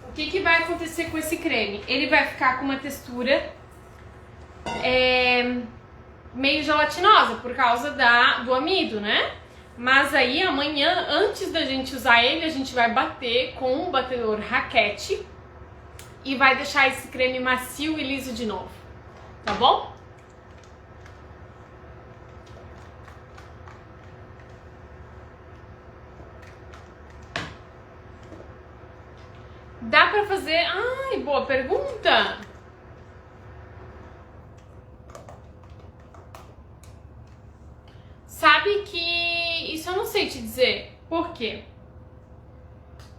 O que vai acontecer com esse creme? Ele vai ficar com uma textura meio gelatinosa por causa do amido, né? Mas aí amanhã, antes da gente usar ele, a gente vai bater com um batedor raquete e vai deixar esse creme macio e liso de novo, tá bom? Dá pra fazer... Ai, boa pergunta! Sabe que... Isso eu não sei te dizer. Por quê?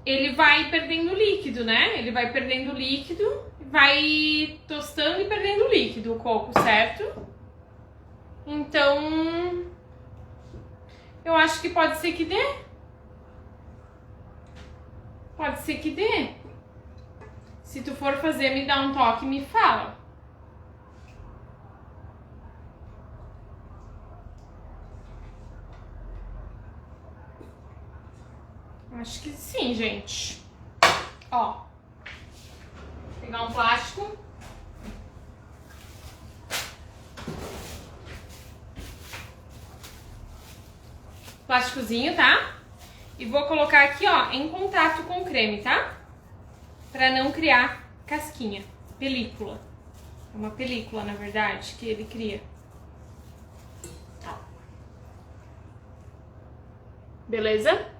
Ele vai perdendo líquido, né? Ele vai perdendo líquido, vai tostando e perdendo líquido o coco, certo? Então, eu acho que pode ser que dê. Pode ser que dê. Se tu for fazer, me dá um toque e me fala. Acho que sim, gente. Ó. Vou pegar um plástico. Plásticozinho, tá? E vou colocar aqui, ó, em contato com o creme, tá? Pra não criar casquinha. Película. É uma película, na verdade, que ele cria. Ó. Beleza?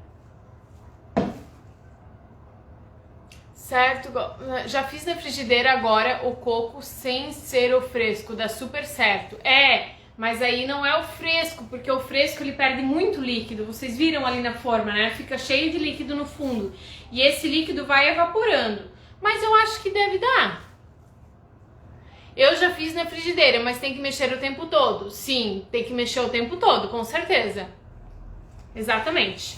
Certo, já fiz na frigideira agora o coco sem ser o fresco, dá super certo. Mas aí não é o fresco, porque o fresco ele perde muito líquido. Vocês viram ali na forma, né? Fica cheio de líquido no fundo. E esse líquido vai evaporando. Mas eu acho que deve dar. Eu já fiz na frigideira, mas tem que mexer o tempo todo. Sim, tem que mexer o tempo todo, com certeza. Exatamente.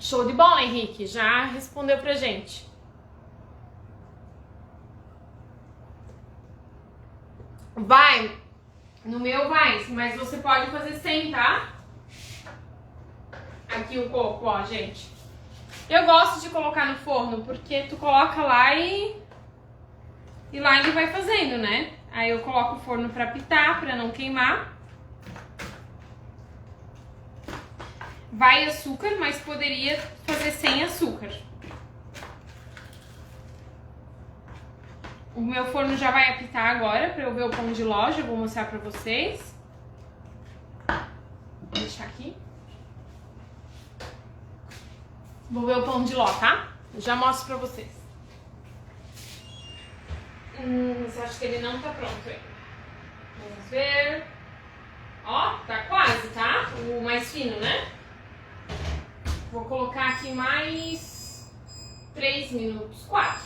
Show de bola, Henrique. Já respondeu pra gente. Vai, no meu vai, mas você pode fazer sem, tá? Aqui o coco, ó, gente. Eu gosto de colocar no forno, porque tu coloca lá e E lá ele vai fazendo, né? Aí eu coloco o forno pra apitar, pra não queimar. Vai açúcar, mas poderia fazer sem açúcar. O meu forno já vai apitar agora, pra eu ver o pão de ló, já vou mostrar pra vocês. Vou deixar aqui. Vou ver o pão de ló, tá? Eu já mostro pra vocês. Você acha que ele não tá pronto ainda? Vamos ver. Ó, tá quase, tá? O mais fino, né? Vou colocar aqui mais 3 minutos, 4.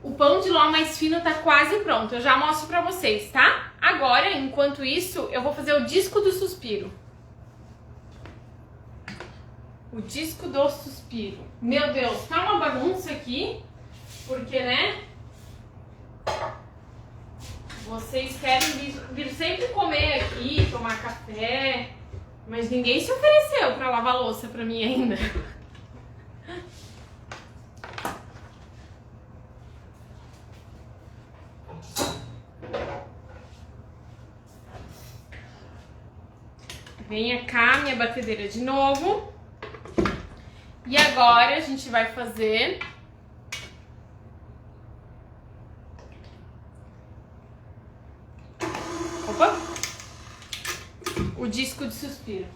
O pão de ló mais fino tá quase pronto. Eu já mostro pra vocês, tá? Agora, enquanto isso, eu vou fazer o disco do suspiro. O disco do suspiro. Meu Deus, tá uma bagunça aqui. Porque, né? Vocês querem vir sempre comer aqui, tomar café. Mas ninguém se ofereceu pra lavar louça pra mim ainda. Venha cá, minha batedeira de novo. E agora a gente vai fazer... Opa! O disco de suspiro.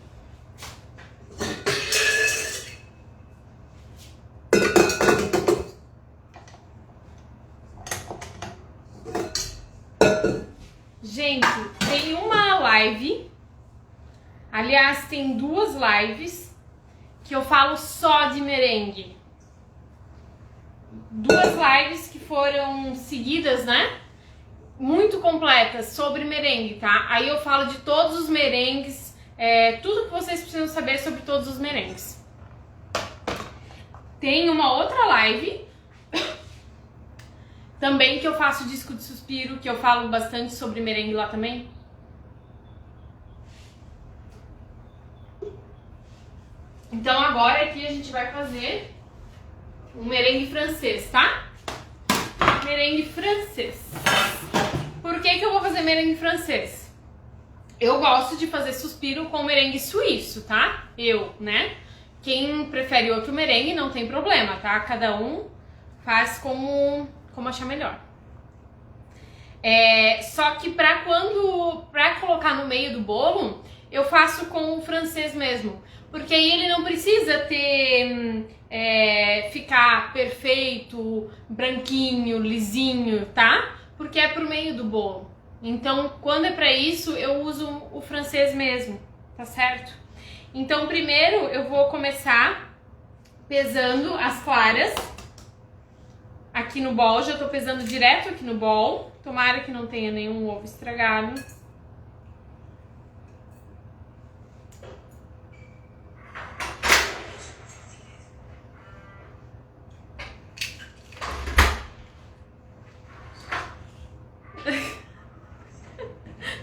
Gente, tem uma live, aliás, tem 2 lives que eu falo só de merengue. 2 lives que foram seguidas, né? Muito completas sobre merengue, tá? Aí eu falo de todos os merengues, tudo que vocês precisam saber sobre todos os merengues. Tem uma outra live também que eu faço disco de suspiro, que eu falo bastante sobre merengue lá também. Então agora aqui a gente vai fazer um merengue francês, tá? Merengue francês. Por que eu vou fazer merengue francês? Eu gosto de fazer suspiro com merengue suíço, tá? Né? Quem prefere outro merengue não tem problema, tá? Cada um faz como achar melhor. Só que pra colocar no meio do bolo, eu faço com o francês mesmo. Porque aí ele não precisa ficar perfeito, branquinho, lisinho, tá? Porque é pro meio do bolo. Então, quando é pra isso, eu uso o francês mesmo, tá certo? Então, primeiro eu vou começar pesando as claras aqui no bol. Já tô pesando direto aqui no bol. Tomara que não tenha nenhum ovo estragado.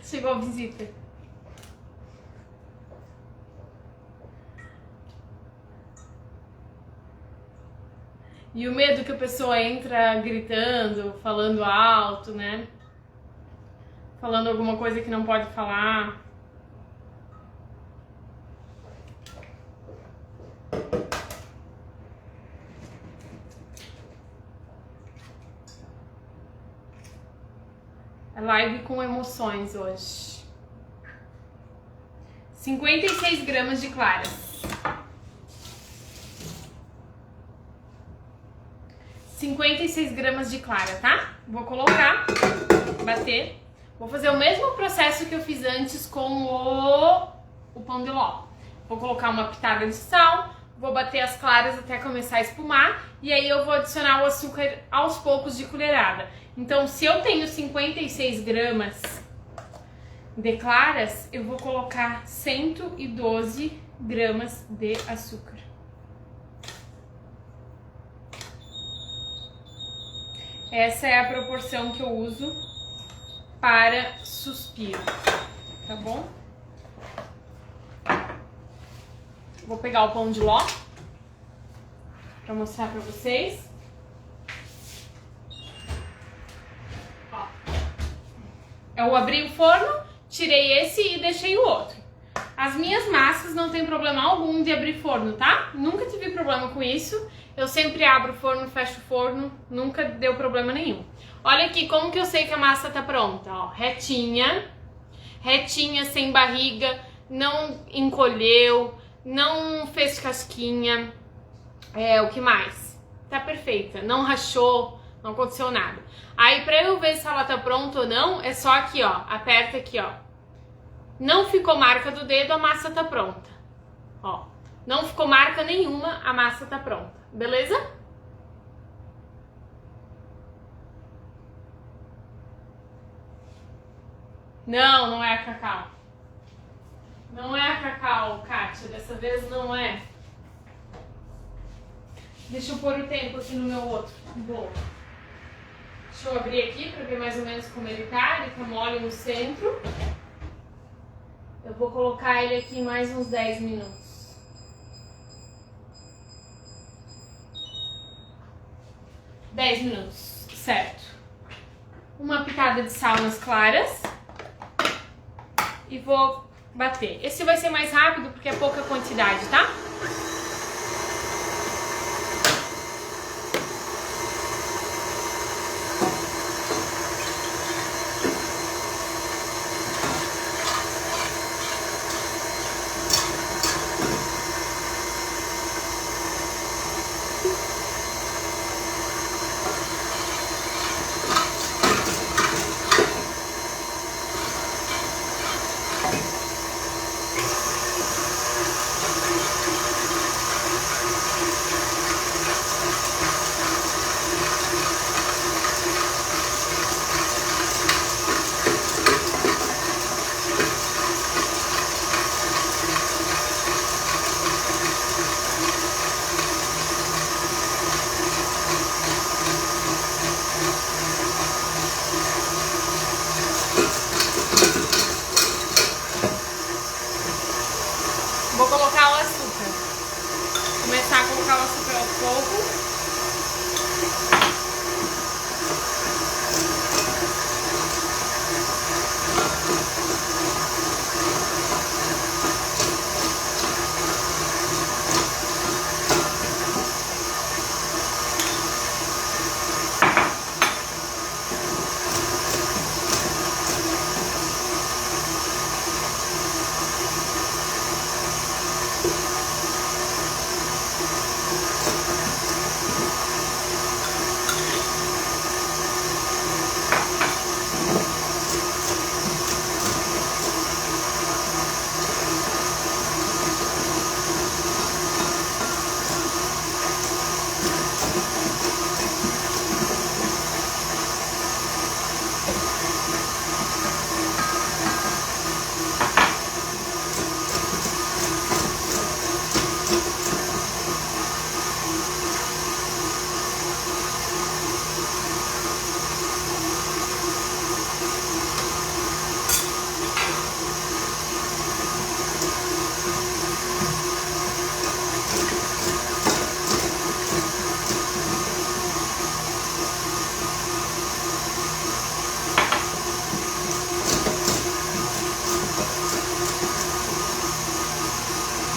Chegou a visita. E o medo que a pessoa entra gritando, falando alto, né? Falando alguma coisa que não pode falar. É live com emoções hoje. 56 gramas de claras. 56 gramas de clara, tá? Vou colocar, bater. Vou fazer o mesmo processo que eu fiz antes com o pão de ló. Vou colocar uma pitada de sal, vou bater as claras até começar a espumar e aí eu vou adicionar o açúcar aos poucos de colherada. Então, se eu tenho 56 gramas de claras, eu vou colocar 112 gramas de açúcar. Essa é a proporção que eu uso para suspiro, tá bom? Vou pegar o pão de ló para mostrar para vocês. Eu abri o forno, tirei esse e deixei o outro. As minhas massas não tem problema algum de abrir forno, tá? Nunca tive problema com isso. Eu sempre abro o forno, fecho o forno, nunca deu problema nenhum. Olha aqui como que eu sei que a massa tá pronta, ó. Retinha, sem barriga, não encolheu, não fez casquinha. O que mais? Tá perfeita, não rachou, não aconteceu nada. Aí pra eu ver se ela tá pronta ou não, é só aqui, ó, aperta aqui, ó. Não ficou marca do dedo, a massa tá pronta. Ó, não ficou marca nenhuma, a massa tá pronta. Beleza? Não, não é a Cacau. Não é a Cacau, Kátia. Dessa vez não é. Deixa eu pôr o tempo aqui no meu outro. Bom. Deixa eu abrir aqui pra ver mais ou menos como ele tá. Ele tá mole no centro. Eu vou colocar ele aqui mais uns 10 minutos. 10 minutos, certo. Uma pitada de sal nas claras. E vou bater. Esse vai ser mais rápido porque é pouca quantidade, tá? Vou colocar o açúcar. Começar a colocar o açúcar aos poucos.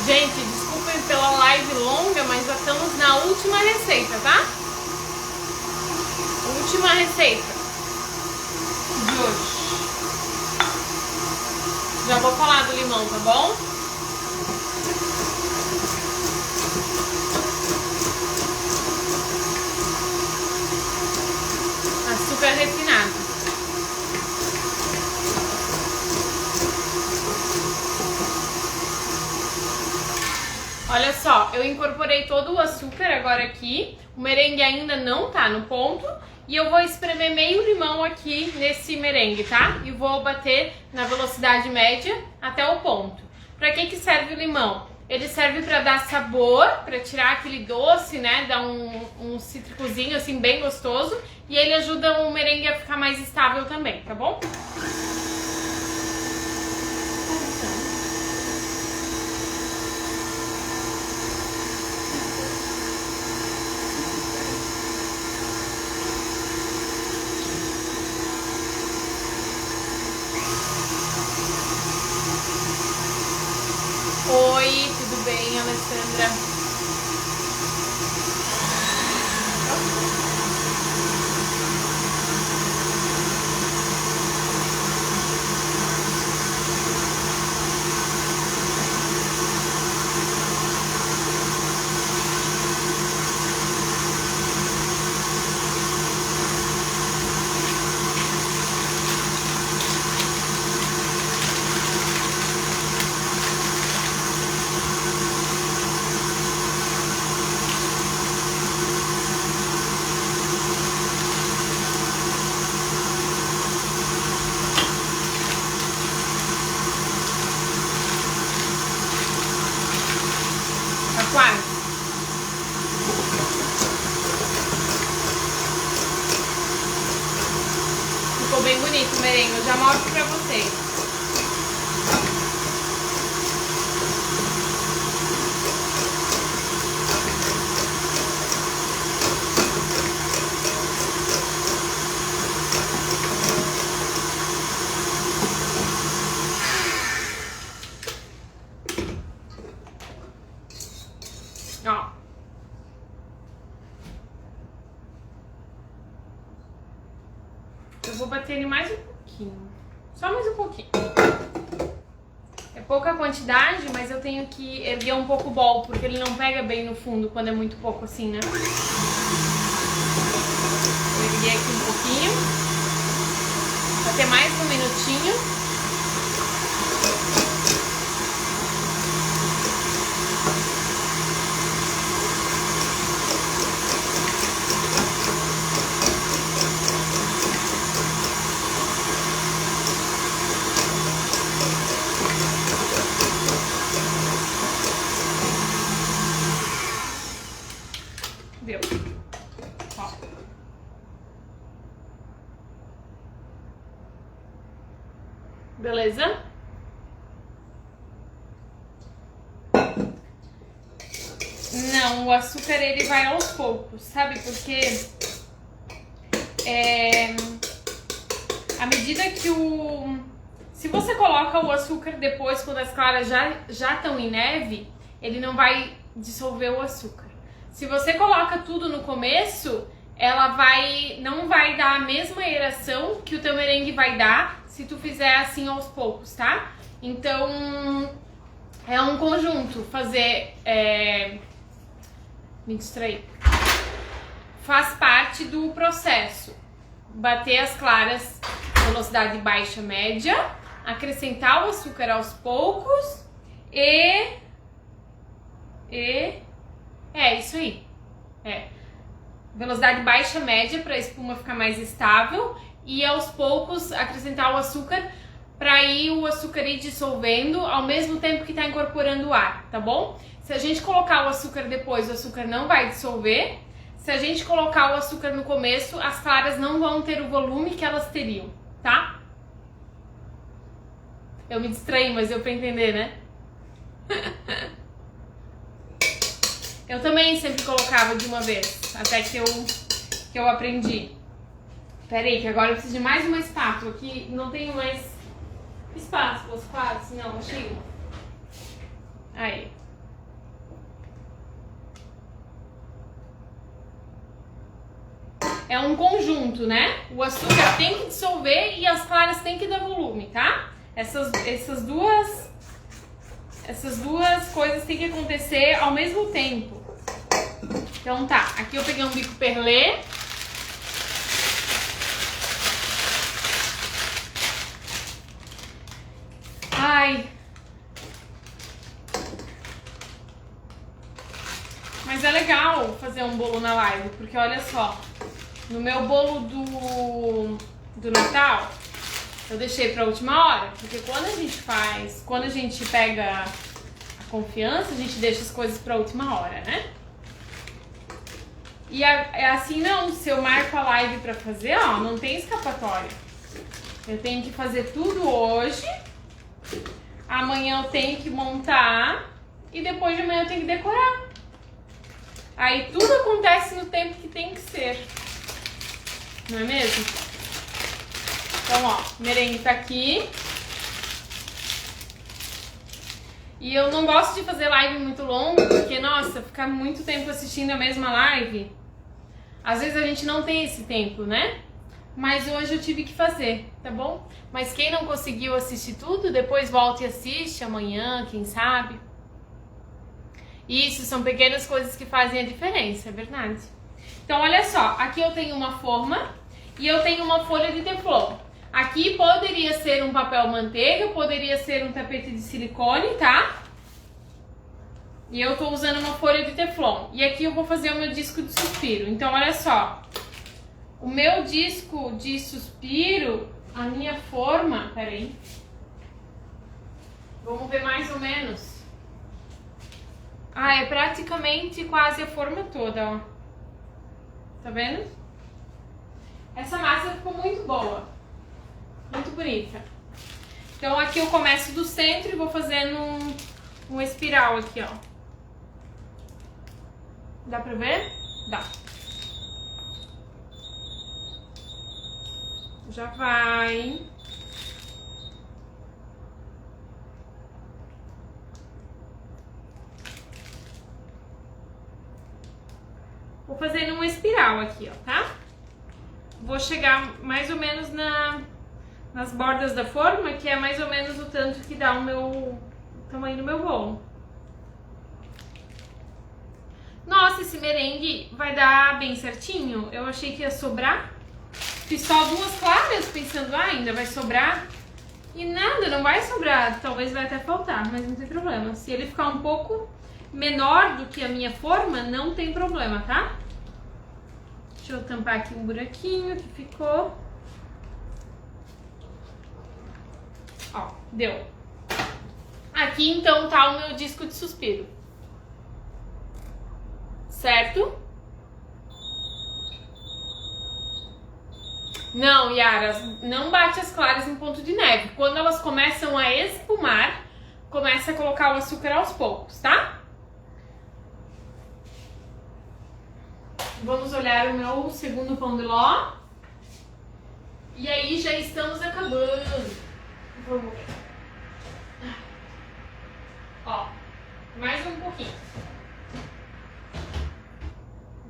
Gente, desculpem pela live longa, mas já estamos na última receita, tá? Última receita de hoje. Já vou falar do limão, tá bom? Açúcar refinado. Olha só, eu incorporei todo o açúcar agora aqui, o merengue ainda não tá no ponto e eu vou espremer meio limão aqui nesse merengue, tá? E vou bater na velocidade média até o ponto. Pra que serve o limão? Ele serve pra dar sabor, pra tirar aquele doce, né? Dar um cítricozinho assim bem gostoso e ele ajuda o merengue a ficar mais estável também, tá bom? Oi, tudo bem, Alessandra? Quase. Ficou bem bonito o merengue, eu já mostro pra vocês. Ó. Eu vou bater ele mais um pouquinho. Só mais um pouquinho. É pouca quantidade, mas eu tenho que erguer um pouco o bol, porque ele não pega bem no fundo quando é muito pouco assim, né? Vou erguer aqui um pouquinho. Bater mais um minutinho. Deu. Ó. Beleza? Não, o açúcar ele vai aos poucos, sabe? Porque à medida que se você coloca o açúcar depois, quando as claras já estão em neve, ele não vai dissolver o açúcar. Se você coloca tudo no começo, ela não vai dar a mesma aeração que o teu merengue vai dar se tu fizer assim aos poucos, tá? Então, é um conjunto fazer... Me distraí. Faz parte do processo. Bater as claras, velocidade baixa, média, acrescentar o açúcar aos poucos é isso aí. Velocidade baixa, média, para a espuma ficar mais estável, e aos poucos acrescentar o açúcar para o açúcar ir dissolvendo ao mesmo tempo que está incorporando o ar, tá bom? Se a gente colocar o açúcar depois, o açúcar não vai dissolver. Se a gente colocar o açúcar no começo, as claras não vão ter o volume que elas teriam, tá? Eu me distraí, mas deu pra entender, né? Eu também sempre colocava de uma vez, até que eu aprendi. Pera aí, que agora eu preciso de mais uma espátula, que não tenho mais espátulas quase. Não, achei uma. Aí. É um conjunto, né? O açúcar tem que dissolver e as claras tem que dar volume, tá? Essas duas coisas têm que acontecer ao mesmo tempo. Então tá, aqui eu peguei um bico perlé. Ai. Mas é legal fazer um bolo na live, porque olha só, no meu bolo do Natal, eu deixei pra última hora, porque quando a gente pega a confiança, a gente deixa as coisas pra última hora, né? E é assim não, se eu marco a live pra fazer, ó, não tem escapatória. Eu tenho que fazer tudo hoje, amanhã eu tenho que montar e depois de amanhã eu tenho que decorar. Aí tudo acontece no tempo que tem que ser. Não é mesmo? Então, ó, o merengue tá aqui. E eu não gosto de fazer live muito longa, porque, nossa, ficar muito tempo assistindo a mesma live, às vezes a gente não tem esse tempo, né? Mas hoje eu tive que fazer, tá bom? Mas quem não conseguiu assistir tudo, depois volta e assiste amanhã, quem sabe. Isso, são pequenas coisas que fazem a diferença, é verdade. Então, olha só, aqui eu tenho uma forma e eu tenho uma folha de teflon. Aqui poderia ser um papel manteiga, poderia ser um tapete de silicone, tá? E eu tô usando uma folha de teflon. E aqui eu vou fazer o meu disco de suspiro. Então, olha só. O meu disco de suspiro, a minha forma... Peraí. Vamos ver mais ou menos. Ah, é praticamente quase a forma toda, ó. Tá vendo? Essa massa ficou muito boa. Muito bonita. Então aqui eu começo do centro e vou fazendo um espiral aqui, ó. Dá pra ver? Dá. Já vai. Vou fazer uma espiral aqui, ó, tá? Vou chegar mais ou menos nas bordas da forma, que é mais ou menos o tanto que dá o tamanho do meu bolo. Nossa, esse merengue vai dar bem certinho. Eu achei que ia sobrar. Fiz só 2 claras, pensando, ainda vai sobrar. E nada, não vai sobrar. Talvez vai até faltar, mas não tem problema. Se ele ficar um pouco menor do que a minha forma, não tem problema, tá? Deixa eu tampar aqui um buraquinho que ficou. Ó, deu. Aqui então tá o meu disco de suspiro. Certo? Não, Yara, não bate as claras em ponto de neve. Quando elas começam a espumar, começa a colocar o açúcar aos poucos, tá? Vamos olhar o meu segundo pão de ló. E aí já estamos acabando. Vamos ver. Ó, mais um pouquinho.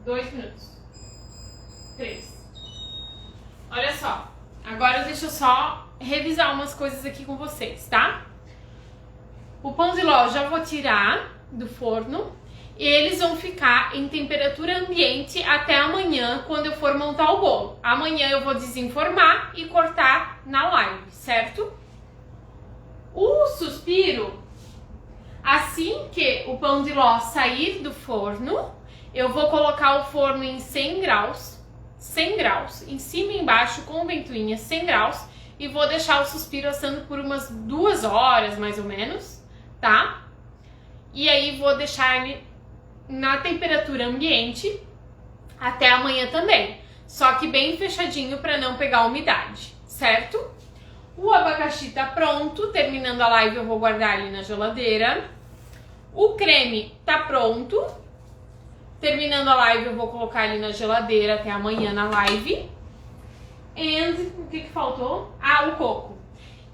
2 minutos. 3. Olha só. Agora deixa eu só revisar umas coisas aqui com vocês, tá? O pão de ló eu já vou tirar do forno. E eles vão ficar em temperatura ambiente até amanhã, quando eu for montar o bolo. Amanhã eu vou desenformar e cortar na live, certo? O suspiro, assim que o pão de ló sair do forno, eu vou colocar o forno em 100 graus, em cima e embaixo com ventoinha 100 graus, e vou deixar o suspiro assando por umas 2 horas, mais ou menos, tá? E aí vou deixar ele na temperatura ambiente até amanhã também, só que bem fechadinho para não pegar umidade, certo? O abacaxi tá pronto, terminando a live eu vou guardar ali na geladeira. O creme tá pronto, terminando a live eu vou colocar ali na geladeira até amanhã na live. E o que faltou? Ah, o coco.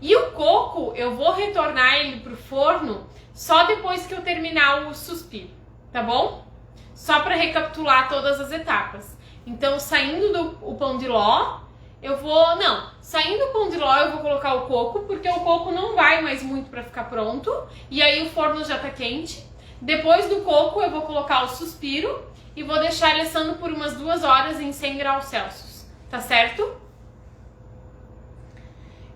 E o coco eu vou retornar ele pro forno só depois que eu terminar o suspiro. Tá bom? Só para recapitular todas as etapas. Então, saindo o pão de ló, eu vou... Não, saindo o pão de ló eu vou colocar o coco, porque o coco não vai mais muito para ficar pronto. E aí o forno já tá quente. Depois do coco eu vou colocar o suspiro e vou deixar ele assando por umas 2 horas em 100 graus Celsius. Tá certo?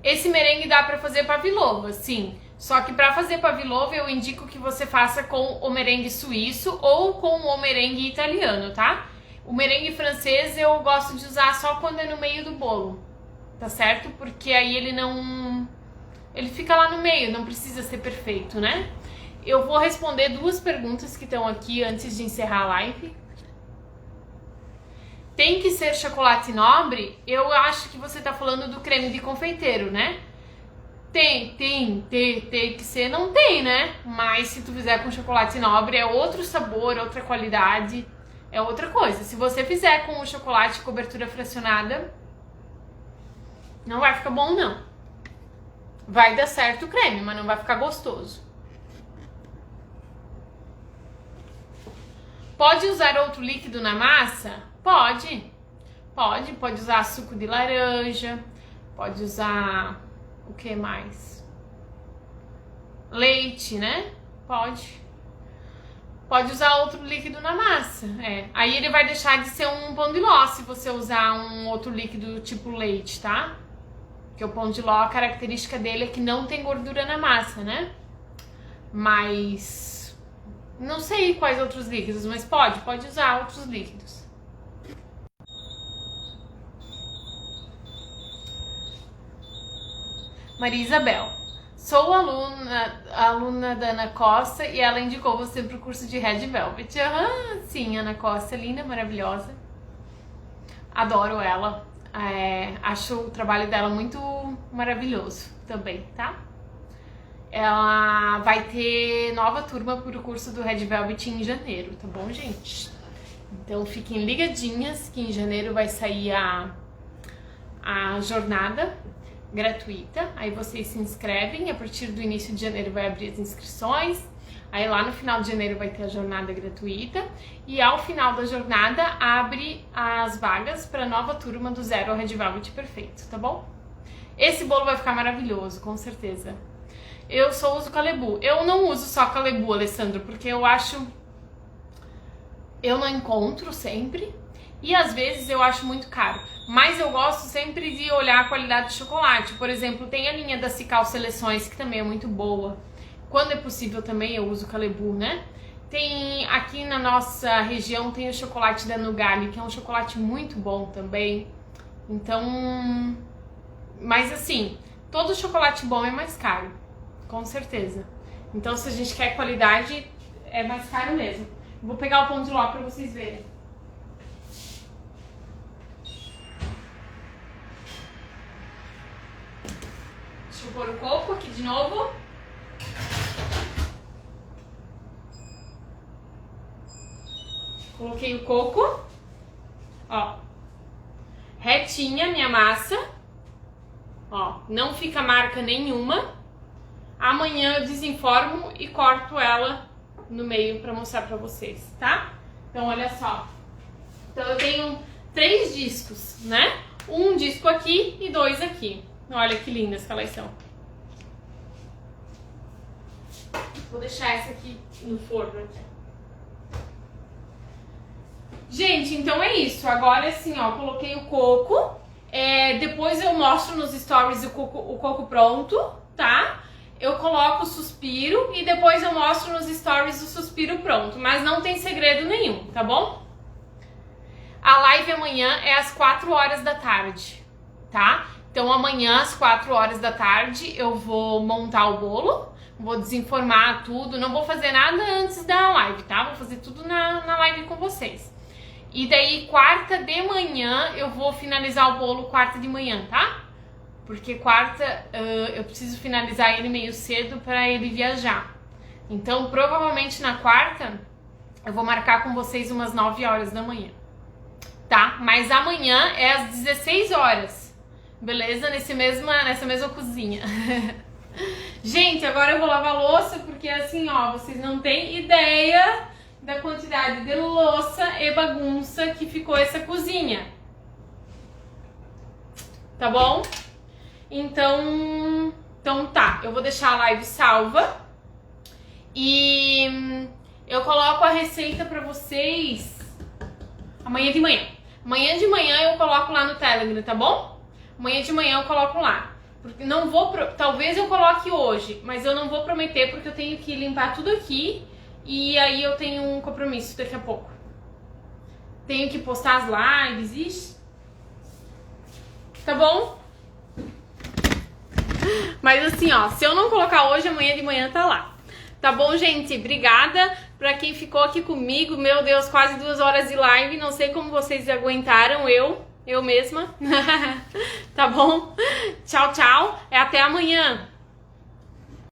Esse merengue dá para fazer pavlova, sim. Só que para fazer pavlova eu indico que você faça com o merengue suíço ou com o merengue italiano, tá? O merengue francês eu gosto de usar só quando é no meio do bolo, tá certo? Porque aí ele não... ele fica lá no meio, não precisa ser perfeito, né? Eu vou responder 2 perguntas que estão aqui antes de encerrar a live. Tem que ser chocolate nobre? Eu acho que você tá falando do creme de confeiteiro, né? Tem que ser, não tem, né? Mas se tu fizer com chocolate nobre é outro sabor, outra qualidade, é outra coisa. Se você fizer com o chocolate cobertura fracionada, não vai ficar bom, não. Vai dar certo o creme, mas não vai ficar gostoso. Pode usar outro líquido na massa? Pode. Pode usar suco de laranja, pode usar o que mais? Leite, né? Pode usar outro líquido na massa, Aí ele vai deixar de ser um pão de ló se você usar um outro líquido tipo leite, tá? Porque o pão de ló, a característica dele é que não tem gordura na massa, né? Mas não sei quais outros líquidos, mas pode usar outros líquidos. Maria Isabel, sou aluna da Ana Costa e ela indicou você para o curso de Red Velvet. Sim, Ana Costa, linda, maravilhosa. Adoro ela. Acho o trabalho dela muito maravilhoso também, tá? Ela vai ter nova turma para o curso do Red Velvet em janeiro, tá bom, gente? Então fiquem ligadinhas que em janeiro vai sair a jornada gratuita, aí vocês se inscrevem, a partir do início de janeiro vai abrir as inscrições, aí lá no final de janeiro vai ter a jornada gratuita e ao final da jornada abre as vagas para a nova turma do Zero ao Red Velvet Perfeito, tá bom? Esse bolo vai ficar maravilhoso, com certeza. Eu só uso Calebu, eu não uso só Calebu, Alessandro, porque eu não encontro sempre e às vezes eu acho muito caro. Mas eu gosto sempre de olhar a qualidade do chocolate. Por exemplo, tem a linha da Cical Seleções, que também é muito boa. Quando é possível também eu uso Calebu, né? Tem aqui na nossa região tem o chocolate da Nugali, que é um chocolate muito bom também. Então, mas assim, todo chocolate bom é mais caro, com certeza. Então, se a gente quer qualidade, é mais caro mesmo. Vou pegar o pão de ló para vocês verem. Deixa eu pôr o coco aqui de novo. Coloquei o coco. Ó. Retinha minha massa. Ó, não fica marca nenhuma. Amanhã eu desenformo e corto ela no meio pra mostrar pra vocês, tá? Então, olha só. Então, eu tenho 3 discos, né? Um disco aqui e 2 aqui. Olha que lindas que elas são. Vou deixar essa aqui no forno. Gente, então é isso. Agora assim, ó, coloquei o coco. Depois eu mostro nos stories o coco pronto, tá? Eu coloco o suspiro e depois eu mostro nos stories o suspiro pronto. Mas não tem segredo nenhum, tá bom? A live amanhã é às 4 horas da tarde, tá? Então amanhã às 4 horas da tarde eu vou montar o bolo, vou desenformar tudo, não vou fazer nada antes da live, tá? Vou fazer tudo na live com vocês. E daí quarta de manhã eu vou finalizar o bolo quarta de manhã, tá? Porque quarta eu preciso finalizar ele meio cedo para ele viajar. Então provavelmente na quarta eu vou marcar com vocês umas 9 horas da manhã, tá? Mas amanhã é às 16 horas. Beleza? Nessa mesma cozinha. Gente, agora eu vou lavar a louça porque assim, ó, vocês não têm ideia da quantidade de louça e bagunça que ficou essa cozinha. Tá bom? Então tá, eu vou deixar a live salva e eu coloco a receita pra vocês amanhã de manhã. Amanhã de manhã eu coloco lá no Telegram, tá bom? Amanhã de manhã eu coloco lá. Porque não vou, talvez eu coloque hoje, mas eu não vou prometer porque eu tenho que limpar tudo aqui e aí eu tenho um compromisso daqui a pouco. Tenho que postar as lives, ixi. Tá bom? Mas assim, ó, se eu não colocar hoje, amanhã de manhã tá lá. Tá bom, gente? Obrigada pra quem ficou aqui comigo. Meu Deus, quase 2 horas de live. Não sei como vocês aguentaram, eu mesma. Tá bom? Tchau, tchau. Até amanhã.